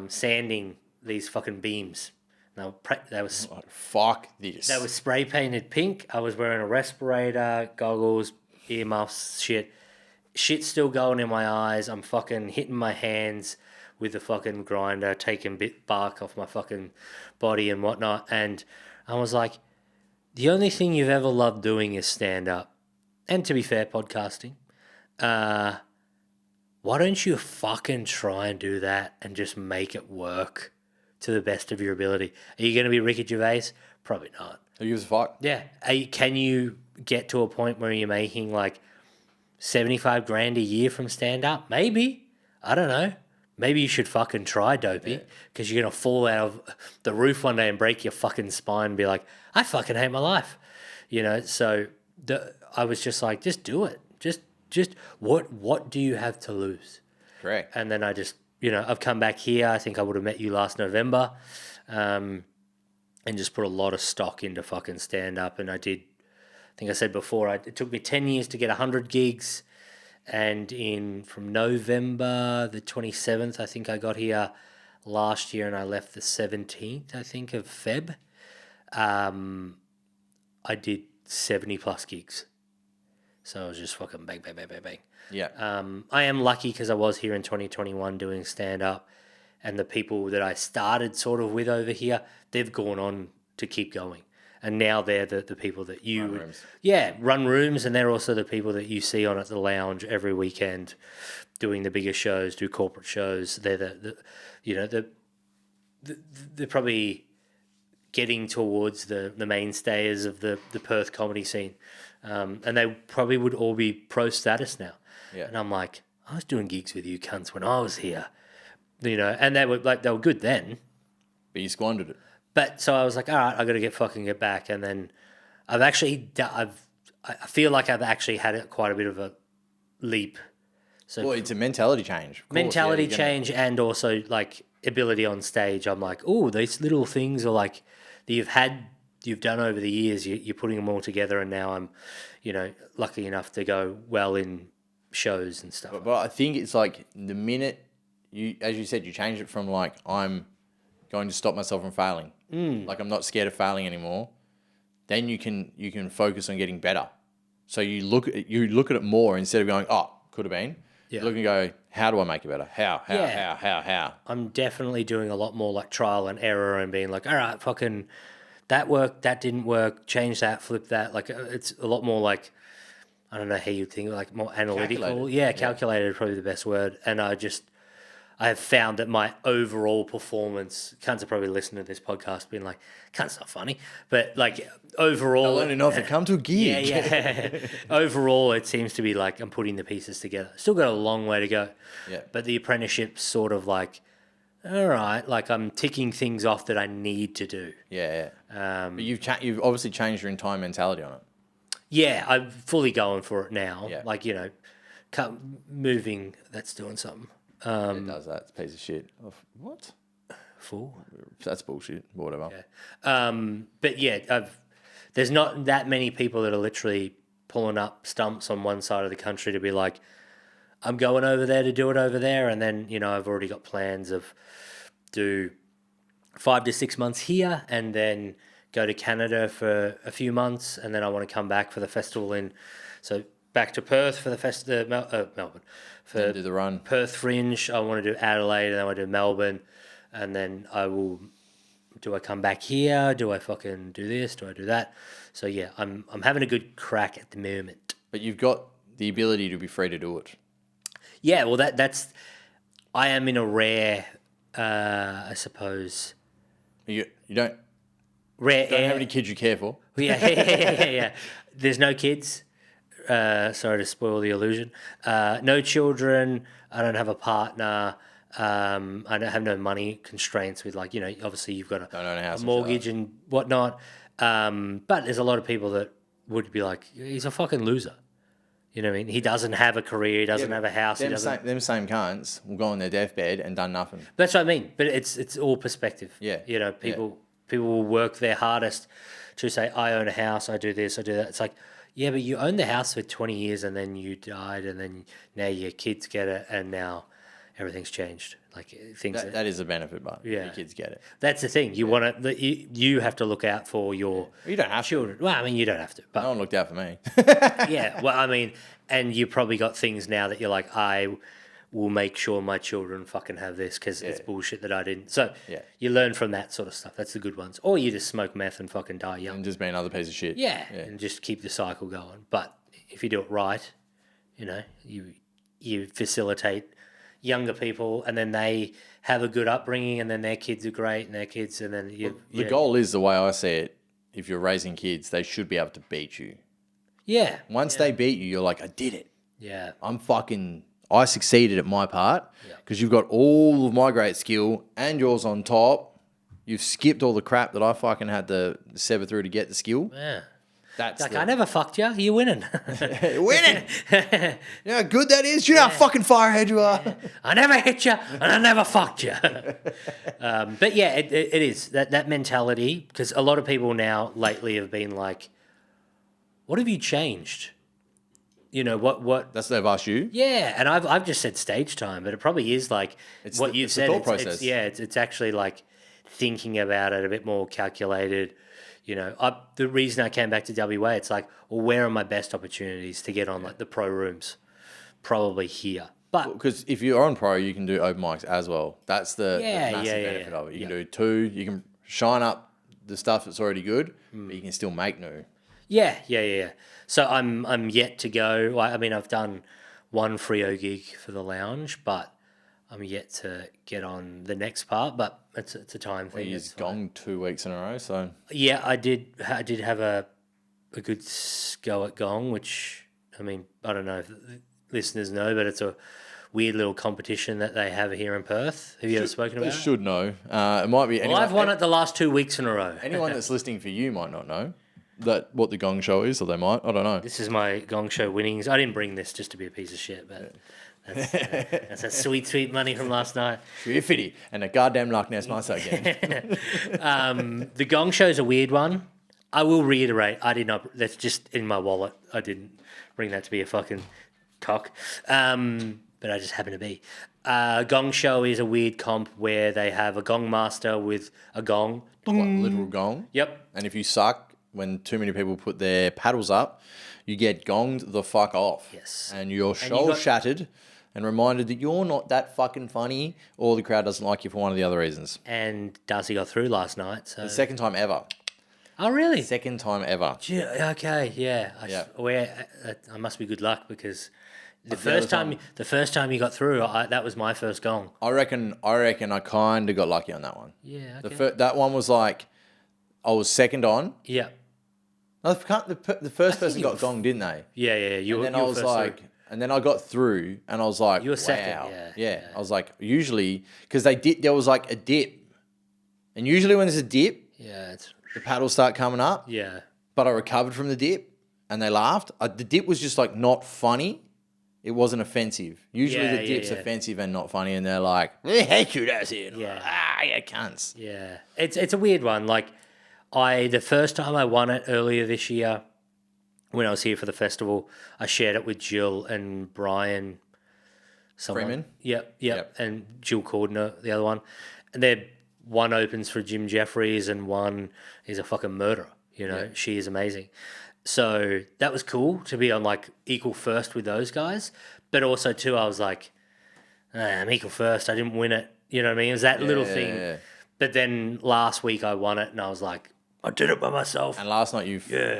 sanding these fucking beams. They was fuck this. They were spray painted pink. I was wearing a respirator, goggles, earmuffs, shit. Shit's still going in my eyes. I'm fucking hitting my hands with the fucking grinder, taking bark off my fucking body and whatnot. And I was like, the only thing you've ever loved doing is stand up. And to be fair, podcasting. Why don't you fucking try and do that and just make it work to the best of your ability? Are you going to be Ricky Gervais? Probably not. Who gives a fuck? Yeah. Can you get to a point where you're making like 75 grand a year from stand up? Maybe. I don't know. Maybe you should fucking try, dopey, because you're going to fall out of the roof one day and break your fucking spine and be like, I fucking hate my life. So I was just like, just do it. Just what do you have to lose? Correct. And then I just, I've come back here. I think I would have met you last November, and just put a lot of stock into fucking stand-up. And I did, I think I said before, it took me 10 years to get 100 gigs. And from November the 27th, I think I got here last year, and I left the 17th, I think, of Feb. I did 70 plus gigs. So I was just fucking bang, bang, bang, bang, bang. Yeah. I am lucky because I was here in 2021 doing stand-up, and the people that I started sort of with over here, they've gone on to keep going. And now they're the people that you run rooms, and they're also the people that you see on at the lounge every weekend, doing the bigger shows, do corporate shows. They're the they're probably getting towards the mainstays of the Perth comedy scene. And they probably would all be pro status now. Yeah. And I'm like, I was doing gigs with you cunts when I was here, and they were good then. But you squandered it. But so I was like, all right, I got to get back. And then I feel like I've actually had quite a bit of a leap. So Well, it's a mentality change. Of course, mentality yeah, change and also like ability on stage. I'm like, oh, these little things are like that you've done over the years. You're putting them all together, and now I'm, lucky enough to go well in shows and stuff. But I think it's like the minute as you said, you change it from like I'm going to stop myself from failing. Like I'm not scared of failing anymore. Then you can focus on getting better. So you look at it more instead of going, oh, could have been. Yeah. You look and go, how do I make it better? How? I'm definitely doing a lot more like trial and error and being like, all right, fucking that worked, that didn't work, change that, flip that. Like it's a lot more like, I don't know how you think, like more analytical. Calculated. Calculated is probably the best word. And I have found that my overall performance, cunts are probably listening to this podcast being like, cunt's not funny. But like overall. I'll only know if it come to a gig. Yeah. Overall, it seems to be like I'm putting the pieces together. Still got a long way to go. Yeah. But the apprenticeship's sort of like, all right, like I'm ticking things off that I need to do. Yeah. But you've obviously changed your entire mentality on it. Yeah, I'm fully going for it now. Yeah. Like, moving, that's doing something. It does that. It's a piece of shit. What? Fool. That's bullshit. Whatever. Yeah. But yeah, there's not that many people that are literally pulling up stumps on one side of the country to be like, I'm going over there to do it over there. And then, I've already got plans of do 5 to 6 months here and then go to Canada for a few months. And then I want to come back for the festival so back to Perth for the Melbourne. For do the run. Perth Fringe, I want to do Adelaide and then I want to do Melbourne. And then do I come back here? Do I fucking do this? Do I do that? So yeah, I'm having a good crack at the moment. But you've got the ability to be free to do it. Yeah, well I am in a rare, I suppose. You don't Rare have any kids you care for. Yeah. There's no kids. Sorry to spoil the illusion. No children. I don't have a partner. I don't have no money constraints with obviously you've got a mortgage and whatnot. But there's a lot of people that would be like, he's a fucking loser. You know what I mean? He doesn't have a career. He doesn't have a house. Them same cunts will go on their deathbed and done nothing. That's what I mean. But it's all perspective. Yeah. People will work their hardest to say, I own a house, I do this, I do that. It's like, yeah, but you owned the house for 20 years and then you died and then now your kids get it and now everything's changed. Like that is a benefit, but your kids get it. That's the thing. You want to. You have to look out for your. You don't have children. to. Well, I mean, you don't have to. But no one looked out for me. Yeah. Well, I mean, and you probably got things now that you're like, I will make sure my children fucking have this because it's bullshit that I didn't. So you learn from that sort of stuff. That's the good ones. Or you just smoke meth and fucking die young. And just be another piece of shit. Yeah. And just keep the cycle going. But if you do it right, you facilitate younger people and then they have a good upbringing and then their kids are great and their kids and then the goal is, the way I see it, if you're raising kids, they should be able to beat you. Yeah. Once they beat you, you're like, I did it. Yeah. I succeeded at my part because you've got all of my great skill and yours on top. You've skipped all the crap that I fucking had to sever through to get the skill. Yeah. That's like, I never fucked you. You're winning. Winning. You know how good that is? You know how fucking firehead you are? Yeah. I never hit you and I never fucked you. But yeah, it is. That mentality, because a lot of people now lately have been like, what have you changed? What? That's they've asked you? Yeah, and I've just said stage time, but it probably is like what you've said. The thought process. It's actually like thinking about it a bit more calculated. The reason I came back to WA, it's like, well, where are my best opportunities to get on like the pro rooms? Probably here. But because if you're on pro, you can do open mics as well. That's the massive benefit of it. You can do 2. You can shine up the stuff that's already good, but you can still make new. Yeah. So I'm yet to go. I mean, I've done one Freo gig for the lounge, but I'm yet to get on the next part, but it's a time thing. He's gone 2 weeks in a row, so Yeah, I did have a good go at gong, which I mean I don't know if the listeners know, but it's a weird little competition that they have here in Perth. Have you ever spoken about they it? should know. It might be. Well, I've won it the last 2 weeks in a row. Anyone that's listening for you might not know what the gong show is, or they might. I don't know. This is my gong show winnings. I didn't bring this just to be a piece of shit, but that's that sweet, sweet money from last night. 350 and a goddamn Loch Ness Monster again. The gong show is a weird one. I will reiterate, I did not. That's just in my wallet. I didn't bring that to be a fucking cock. But I just happen to be. Gong show is a weird comp where they have a gong master with a gong. What, literal gong? Yep. And if you suck when too many people put their paddles up, you get gonged the fuck off. Yes. And you're shoulder shattered and reminded that you're not that fucking funny, or the crowd doesn't like you for one of the other reasons. And Darcy got through last night. So. The second time ever. Oh, really? Second time ever. Okay, yeah. I must be good luck because the first time you got through, that was my first gong. I reckon I kind of got lucky on that one. Yeah, okay. That one was like, I was second on. Yeah. No, the first person got gonged, didn't they? Yeah. And then I was like, and then I got through, and I was like, you were second, wow. yeah. I was like, usually, because there was like a dip, and usually when there's a dip, the paddles start coming up. Yeah. But I recovered from the dip, and they laughed. The dip was just like not funny. It wasn't offensive. Usually the dip's offensive and not funny, and they're like, "Hey, cute ass here." Yeah, cunts. Yeah, it's a weird one. Like, the first time I won it earlier this year, when I was here for the festival, I shared it with Jill and Brian. Freeman. Yep. And Jill Cordner, the other one, and one opens for Jim Jeffries, and one is a fucking murderer. You know, she is amazing. So that was cool to be on like equal first with those guys. But also too, I was like, I'm equal first. I didn't win it. You know what I mean? It was that little thing. Yeah. But then last week I won it, and I was like, I did it by myself. And last night you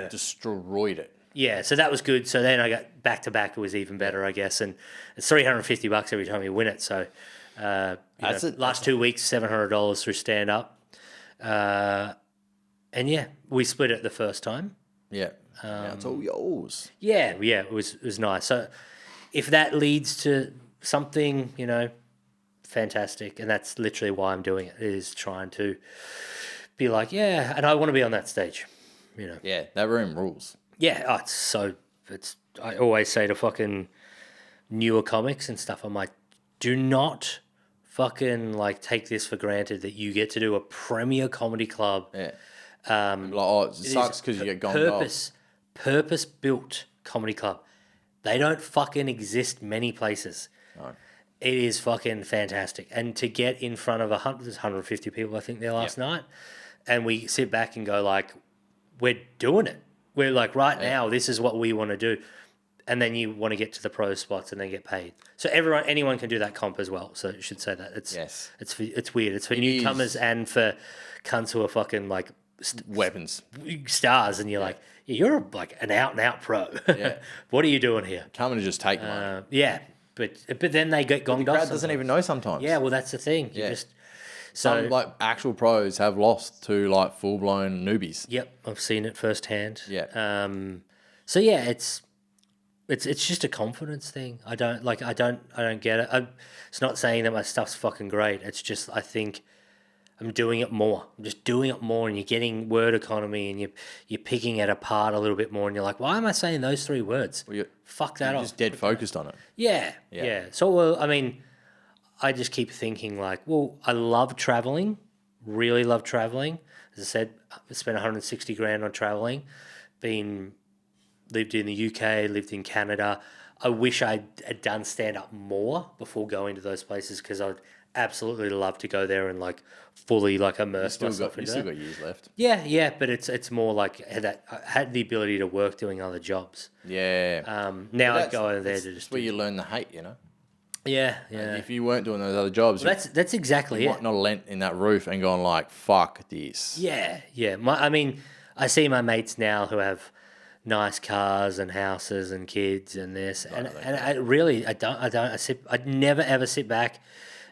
destroyed it. Yeah, so that was good. So then I got back to back. It was even better, I guess. And it's $350 every time you win it. So last 2 weeks, $700 through stand up. And yeah, we split it the first time. Yeah. It's all yours. Yeah, it was nice. So if that leads to something, fantastic. And that's literally why I'm doing it, is trying to be like, and I want to be on that stage, Yeah, that room rules. Yeah, I always say to fucking newer comics and stuff, I'm like, do not fucking like take this for granted that you get to do a premier comedy club. Yeah. It sucks because you get gonged off. Purpose-built comedy club. They don't fucking exist many places. No. It is fucking fantastic. And to get in front of 150 people, I think, there last night, and we sit back and go like, we're doing it. We're like, now, this is what we want to do. And then you want to get to the pro spots and then get paid. So anyone can do that comp as well. So you should say that. It's weird. It's for newcomers and for cunts who are fucking like weapons stars, and you're like, you're like an out and out pro. Yeah. What are you doing here? Coming to just take money. Yeah, but then they get gonged off. The crowd doesn't even know sometimes. Yeah, well, that's the thing. Some like actual pros have lost to like full blown newbies. Yep, I've seen it firsthand. Yeah. So yeah, it's just a confidence thing. I don't get it. It's not saying that my stuff's fucking great. It's just I think I'm doing it more. I'm just doing it more, and you're getting word economy, and you're picking it apart a little bit more, and you're like, why am I saying those 3 words? Well, fuck that off. You're just dead focused on it. Yeah. So I mean, I just keep thinking like, well, I love traveling, really love traveling. As I said, I spent 160 grand on traveling, lived in the UK, lived in Canada. I wish I had done stand-up more before going to those places, because I'd absolutely love to go there and like fully like immerse myself in that. You still got years left. Yeah, but it's more like I had the ability to work doing other jobs. Yeah. Now I go over there to just... That's where you learn the hate, Yeah. And if you weren't doing those other jobs... Well, that's exactly you it. might not have lent in that roof and gone like, fuck this. Yeah. I mean, I see my mates now who have nice cars and houses and kids and this. And I'd never ever sit back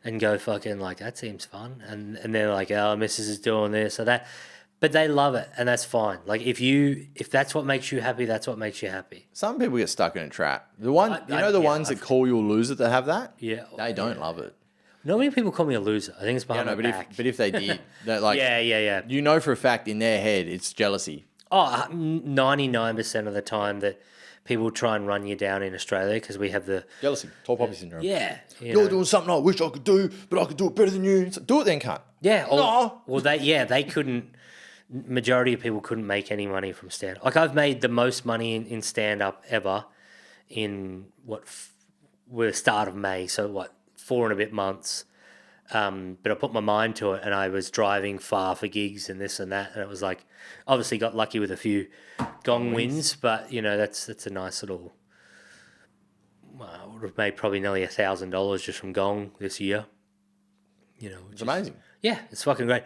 and go fucking like, that seems fun. And they're like, oh, Mrs. is doing this or that. But they love it, and that's fine. Like if that's what makes you happy, that's what makes you happy. Some people get stuck in a trap. The ones that call you a loser that have that, Yeah, they don't love it. Not many people call me a loser. I think it's behind my but back. if they did, they're like, yeah. you know for a fact in their head it's jealousy. Oh, 99% of the time that people try and run you down in Australia because we have the Jealousy, tall poppy syndrome. yeah. You're doing something I wish I could do, but I could do it better than you. So do it then, cunt. Yeah. No. Well, they couldn't. Majority of people couldn't make any money from stand. Like I've made the most money in stand up ever in the start of May. So 4 and a bit months. But I put my mind to it, and I was driving far for gigs and this and that, and it was like, obviously got lucky with a few gong wins, but that's a nice little. I would have made probably nearly $1,000 just from gong this year. It's amazing. Yeah, it's fucking great.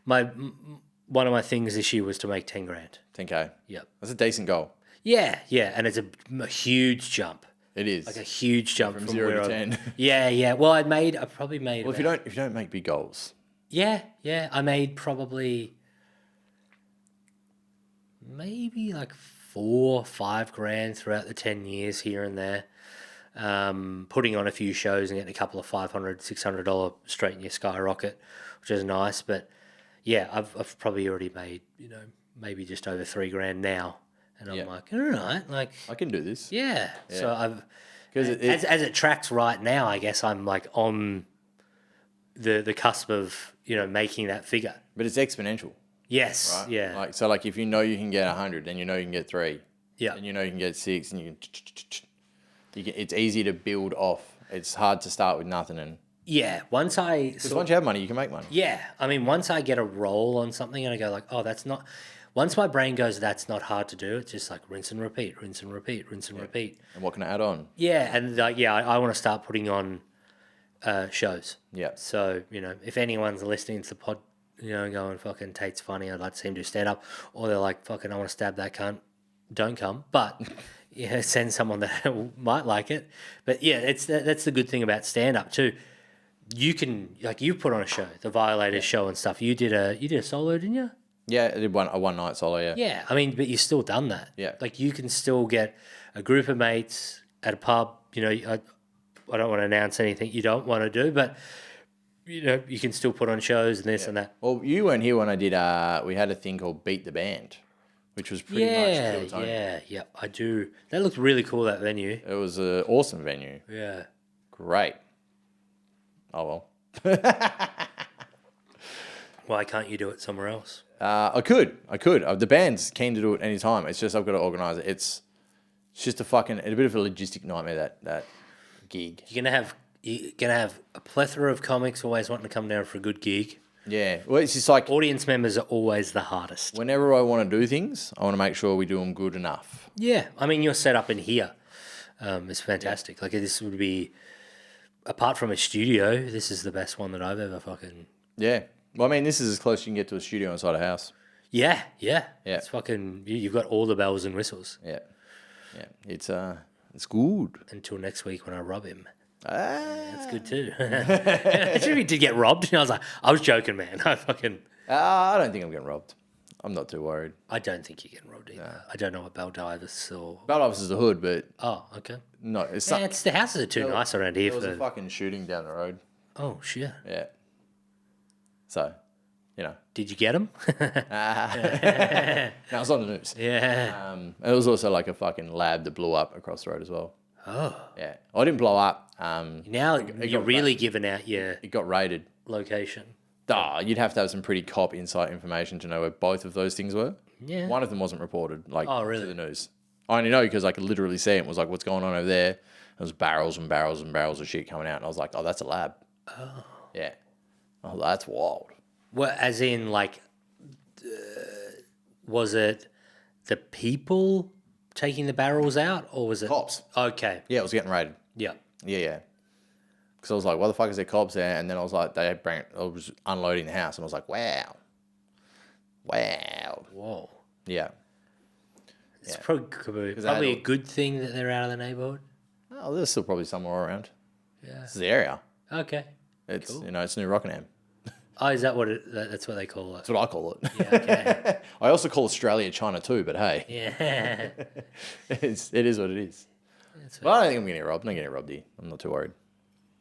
One of my things this year was to make 10 grand. 10K. Yep. That's a decent goal. Yeah, and it's a huge jump. It is. Like a huge jump from from 0 where to 10. Yeah. Well, I probably made. Well, if you don't make big goals. Yeah. I made probably maybe like 4 or 5 grand throughout the 10 years here and there. Putting on a few shows and getting a couple of $500, $600 straight in your skyrocket, which is nice. But yeah, I've probably already made maybe just over 3 grand now. And I'm like, all right, like I can do this. Yeah. So I've because as it tracks right now, I guess I'm like on the cusp of making that figure. But it's exponential. Yes. Right? Yeah. So if you know you can get 100, then you know you can get 3. Yeah. And you know you can get 6, and you can. It's easy to build off. It's hard to start with nothing, and once you have money, you can make money. Yeah. I mean, once I get a roll on something and I go like, oh, that's not. Once my brain goes, that's not hard to do. It's just like rinse and repeat. And what can I add on? Yeah, and I want to start putting on shows. Yeah. So if anyone's listening to the pod, going fucking Tait's funny, I'd like to see him do stand up, or they're like fucking I want to stab that cunt, don't come. But send someone that might like it. But yeah, that's the good thing about stand up too. You can you put on a show, the Violators show and stuff. You did a solo, didn't you? Yeah, I did a one night solo, yeah. Yeah, I mean, but you've still done that. Yeah. Like, you can still get a group of mates at a pub. I don't want to announce anything you don't want to do, but, you can still put on shows and this and that. Well, you weren't here when I did, we had a thing called Beat the Band, which was pretty much Phil Tony. Yeah, I do. That looked really cool, that venue. It was an awesome venue. Yeah. Great. Oh, well. Why can't you do it somewhere else? I could. The band's keen to do it anytime. It's just I've got to organise it. It's just a bit of a logistic nightmare, that gig. You're gonna have a plethora of comics always wanting to come down for a good gig. Yeah. Well, it's just like audience members are always the hardest. Whenever I want to do things, I want to make sure we do them good enough. Yeah. I mean, your setup in here is fantastic. Yeah. Like, this would be, apart from a studio, this is the best one that I've ever fucking... Yeah. Well, I mean, this is as close as you can get to a studio inside a house. Yeah. It's fucking... You've got all the bells and whistles. Yeah. It's good. Until next week when I rob him. That's good too. Actually, we did get robbed. And I was joking, man. I don't think I'm getting robbed. I'm not too worried. I don't think you're getting robbed either. No. I don't know what Baldivis or... Baldivis is the hood, but... Oh, okay. No, it's the houses are too nice around here. There was a fucking shooting down the road. Oh, shit. Yeah. So, Did you get him? No, it was on the news. Yeah. It was also like a fucking lab that blew up across the road as well. Oh. Yeah. I didn't blow up. Now you're really giving out your... It got raided. Location. You'd have to have some pretty cop inside information to know where both of those things were. Yeah. One of them wasn't reported, really? to the news. I only know because I could literally see it. It was like, what's going on over there? There was barrels and barrels and barrels of shit coming out. And I was like, oh, that's a lab. Oh. Yeah. Oh, that's wild. Well, as in, was it the people taking the barrels out, or was it... Cops. Okay. Yeah, it was getting raided. Yeah. Yeah. Because I was like, why the fuck is there cops there? And then I was like, I was unloading the house, and I was like, wow. Whoa. Yeah. It's probably a good thing that they're out of the neighborhood. Oh, there's still probably somewhere around. Yeah. This is the area. Okay. It's Cool. it's New Rockingham. Oh, is that what that's what they call it? That's what I call it. Yeah, okay. I also call Australia China too, but hey. Yeah. it is what it is. But I don't think I'm going to get robbed. I'm not getting robbed here. I'm not too worried.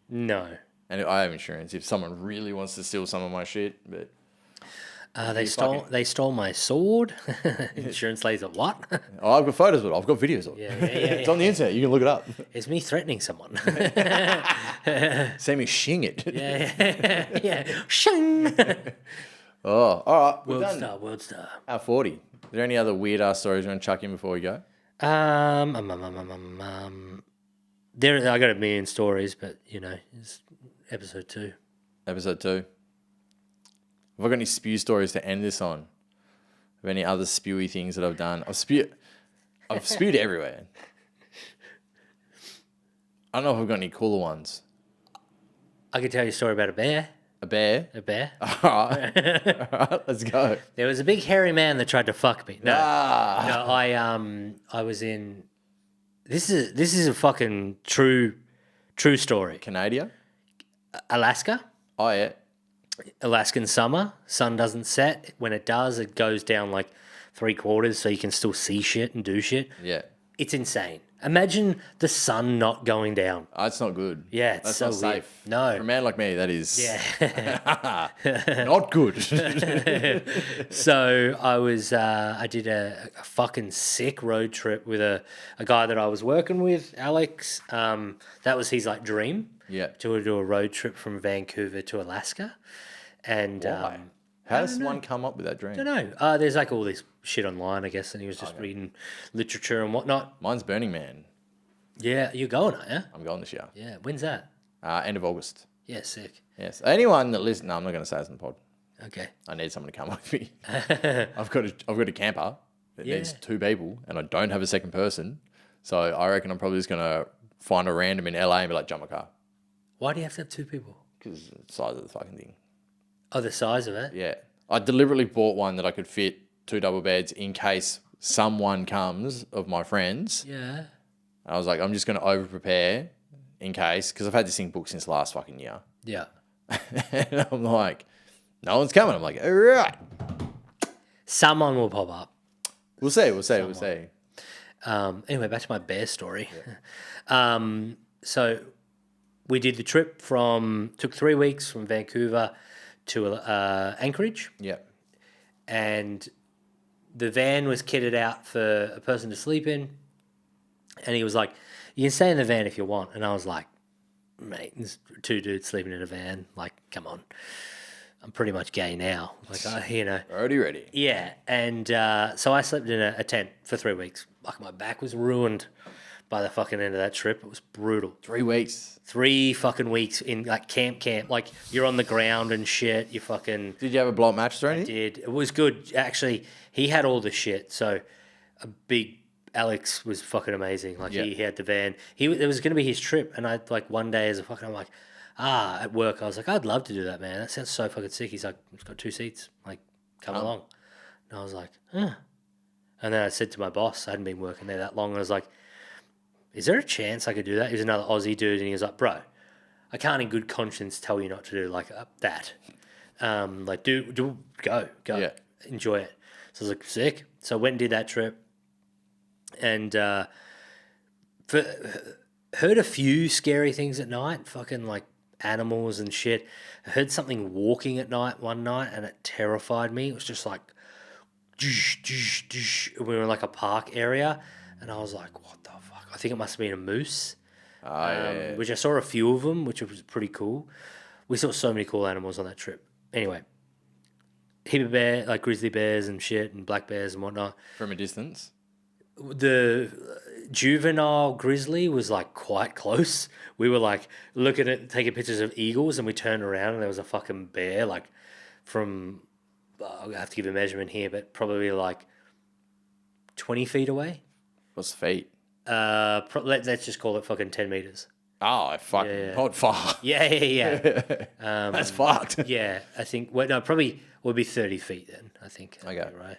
No. And I have insurance if someone really wants to steal some of my shit. But they stole my sword. Insurance lays at what? Oh, I've got photos of it. I've got videos of it. Yeah, It's on the internet. You can look it up. It's me threatening someone. See me shing it. Yeah. Shing. Oh, all right. World star. Our 40. Is there any other weird ass stories you want to chuck in before we go? I got a million stories, but it's episode 2. Episode 2. Have I got any spew stories to end this on? Of any other spewy things that I've done? I've spewed everywhere. I don't know if I've got any cooler ones. I could tell you a story about a bear. A bear? A bear. All right, let's go. There was a big hairy man that tried to fuck me. No, Ah. I was in. This is a fucking true story. Canada? Alaska. Oh, yeah. Alaskan summer. Sun doesn't set. When it does, it goes down like 3/4, so you can still see shit and do shit. Yeah. It's insane. Imagine the sun not going down. That's not good. Yeah, it's That's so not weird. safe. No. For a man like me, that is Yeah. not good. So I did a fucking sick road trip with a guy that I was working with, Alex. That was his like dream. Yeah. To do a road trip from Vancouver to Alaska. And Why? How does one come up with that dream? I don't know. There's like all this shit online, I guess, and he was just reading literature and whatnot. Mine's Burning Man. Yeah, you're going, are you? I'm going this year. Yeah. When's that? End of August. Yeah, sick. Yes. Anyone that listens, no, I'm not going to say this in the pod. Okay. I need someone to come with me. I've got a camper that needs 2 people, and I don't have a second person. So I reckon I'm probably just going to find a random in LA and be like, jump my car. Why do you have to have 2 people? Because the size of the fucking thing. Oh, the size of it? Yeah. I deliberately bought one that I could fit 2 double beds in case someone comes of my friends. Yeah. I was like, I'm just going to over-prepare in case, because I've had this thing booked since last fucking year. Yeah. And I'm like, no one's coming. I'm like, all right. Someone will pop up. We'll see. Anyway, back to my bear story. Yeah. So we did the trip took 3 weeks from Vancouver to Anchorage. Yeah. And the van was kitted out for a person to sleep in. And he was like, you can stay in the van if you want. And I was like, mate, there's 2 dudes sleeping in a van. Like, come on. I'm pretty much gay now. Like, Already ready. Yeah. And so I slept in a tent for 3 weeks. Like, my back was ruined by the fucking end of that trip. It was brutal. 3 weeks. 3 fucking weeks in like camp. Like, you're on the ground and shit. You fucking... Did you have a blow up mattress or anything? I did. It was good. Actually, he had all the shit. So Alex was fucking amazing. Like, he had the van. It was going to be his trip. And I like one day I'm like, at work, I was like, I'd love to do that, man. That sounds so fucking sick. He's like, it's got 2 seats. Like, come along. And I was like, huh. And then I said to my boss, I hadn't been working there that long. And I was like, is there a chance I could do that? He was another Aussie dude. And he was like, bro, I can't in good conscience tell you not to do like that. Like, go, Yeah. enjoy it. So I was like, sick. So I went and did that trip. And heard a few scary things at night, fucking like animals and shit. I heard something walking at night one night, and it terrified me. It was just like, we were in like a park area, and I was like, what the fuck? I think it must have been a moose, which I saw a few of them, which was pretty cool. We saw so many cool animals on that trip. Anyway, heap of bear, like grizzly bears and shit, and black bears and whatnot. From a distance? The juvenile grizzly was like quite close. We were like looking at taking pictures of eagles, and we turned around and there was a fucking bear like from I'll have to give a measurement here, but probably like 20 feet away. What's the feet? Let's just call it fucking 10 meters. Oh, fucking not far. Yeah. That's fucked. Yeah, I think probably would be 30 feet then. I think. Okay. Right.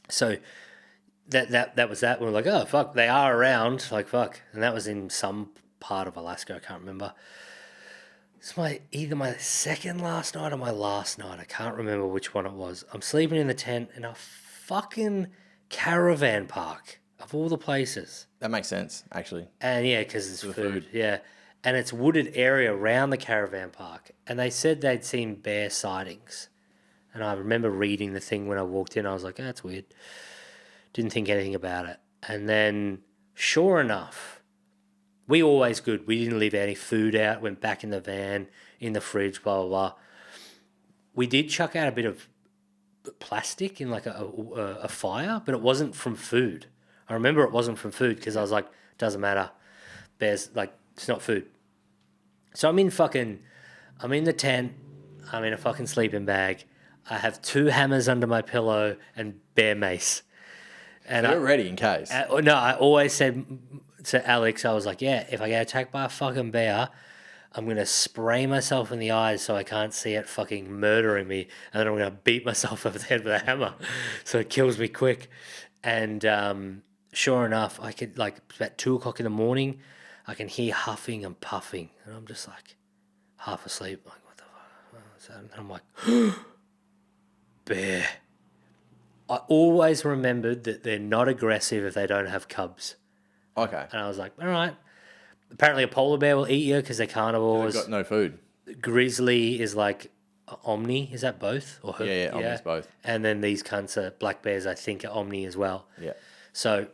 So that was that. We were like, oh fuck, they are around. Like fuck, and that was in some part of Alaska. I can't remember. It's either my second last night or my last night. I can't remember which one it was. I'm sleeping in the tent in a fucking caravan park of all the places. That makes sense, actually. And yeah, because it's food. Yeah. And it's wooded area around the caravan park. And they said they'd seen bear sightings. And I remember reading the thing when I walked in. I was like, oh, that's weird. Didn't think anything about it. And then, sure enough, we always good. We didn't leave any food out. Went back in the van, in the fridge, blah, blah, blah. We did chuck out a bit of plastic in like a fire, but it wasn't from food. I remember it wasn't from food because I was like, doesn't matter. Bears, like, it's not food. So I'm in the tent. I'm in a fucking sleeping bag. I have 2 hammers under my pillow and bear mace. And You're ready in case. No, I always said to Alex, I was like, yeah, if I get attacked by a fucking bear, I'm going to spray myself in the eyes so I can't see it fucking murdering me. And then I'm going to beat myself over the head with a hammer so it kills me quick. And sure enough, I could, like, about 2 o'clock in the morning, I can hear huffing and puffing. And I'm just like half asleep. Like, what the fuck? And I'm like, bear. I always remembered that they're not aggressive if they don't have cubs. Okay. And I was like, all right. Apparently a polar bear will eat you because they're carnivores. They've got no food. Grizzly is like omni. Is that both? Or Yeah, omni's both. And then these cunts are black bears, I think, are omni as well. Yeah. So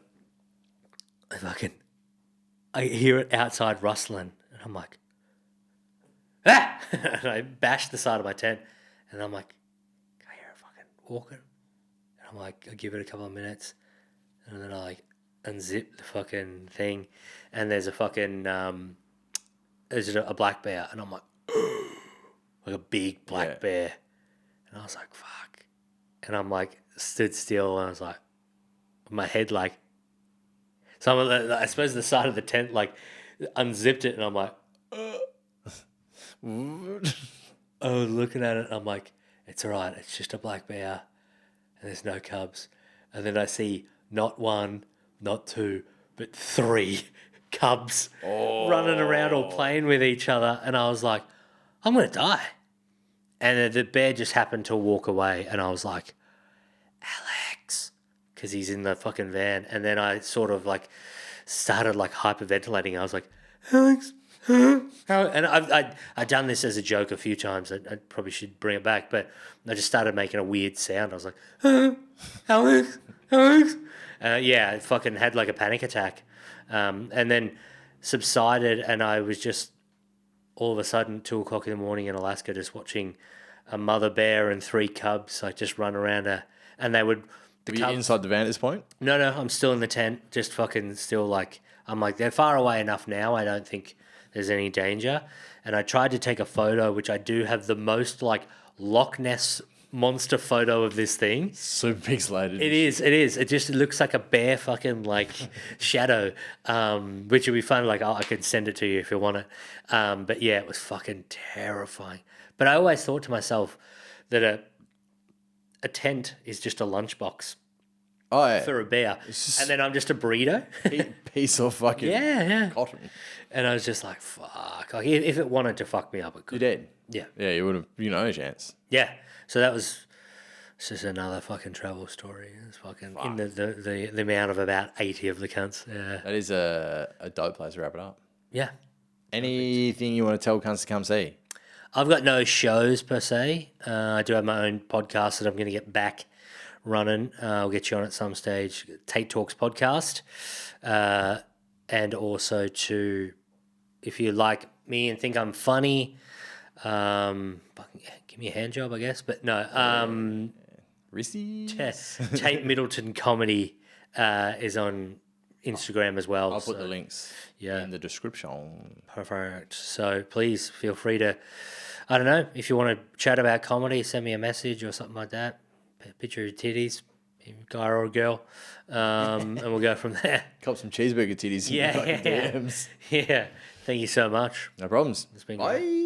I hear it outside rustling. And I'm like, ah! And I bash the side of my tent. And I'm like, I hear it fucking walking. And I'm like, I give it a couple of minutes. And then I like unzip the fucking thing. And there's a fucking, there's a black bear. And I'm like, like a big black bear. And I was like, fuck. And I'm like, stood still. And I was like, my head like, I suppose the side of the tent like unzipped it. And I'm like, I was looking at it. And I'm like, it's all right. It's just a black bear. And there's no cubs. And then I see not 1, not 2, but 3 cubs running around or playing with each other. And I was like, I'm going to die. And the bear just happened to walk away. And I was like, Alex, because he's in the fucking van. And then I sort of like started like hyperventilating. I was like, Alex, and I've done this as a joke a few times. I probably should bring it back, but I just started making a weird sound. I was like, Alex. Yeah, I fucking had like a panic attack. And then subsided, and I was just all of a sudden 2 o'clock in the morning in Alaska just watching a mother bear and 3 cubs like just run around and they would... Were you inside the van at this point? No, I'm still in the tent, just fucking still like... I'm like, they're far away enough now, I don't think there's any danger. And I tried to take a photo, which I do have the most like Loch Ness monster photo of this thing. Super pixelated. It is. It looks like a bear fucking like shadow, which would be fun. Like I could send it to you if you want it. But yeah, it was fucking terrifying. But I always thought to myself that a tent is just a lunchbox. Oh, yeah. For a bear. And then I'm just a burrito. Piece of fucking cotton. And I was just like, fuck. Like, if it wanted to fuck me up, it could. You did? Yeah. Yeah, you would have, no chance. Yeah. So that was just another fucking travel story. It's fucking in the amount of about 80 of the cunts. Yeah. That is a dope place to wrap it up. Yeah. Anything you want to tell cunts to come see? I've got no shows per se. I do have my own podcast that I'm going to get back running. I'll get you on at some stage. Tait Talks podcast. And also if you like me and think I'm funny, give me a hand job, I guess. But no. Tait Middleton comedy is on Instagram as well. I'll put the links in the description. Perfect. So please feel free to, I don't know, if you want to chat about comedy, send me a message or something like that. Picture your titties, guy or a girl, and we'll go from there. Cop some cheeseburger titties in the DMs. Yeah. Thank you so much. No problems. It's been Bye. great.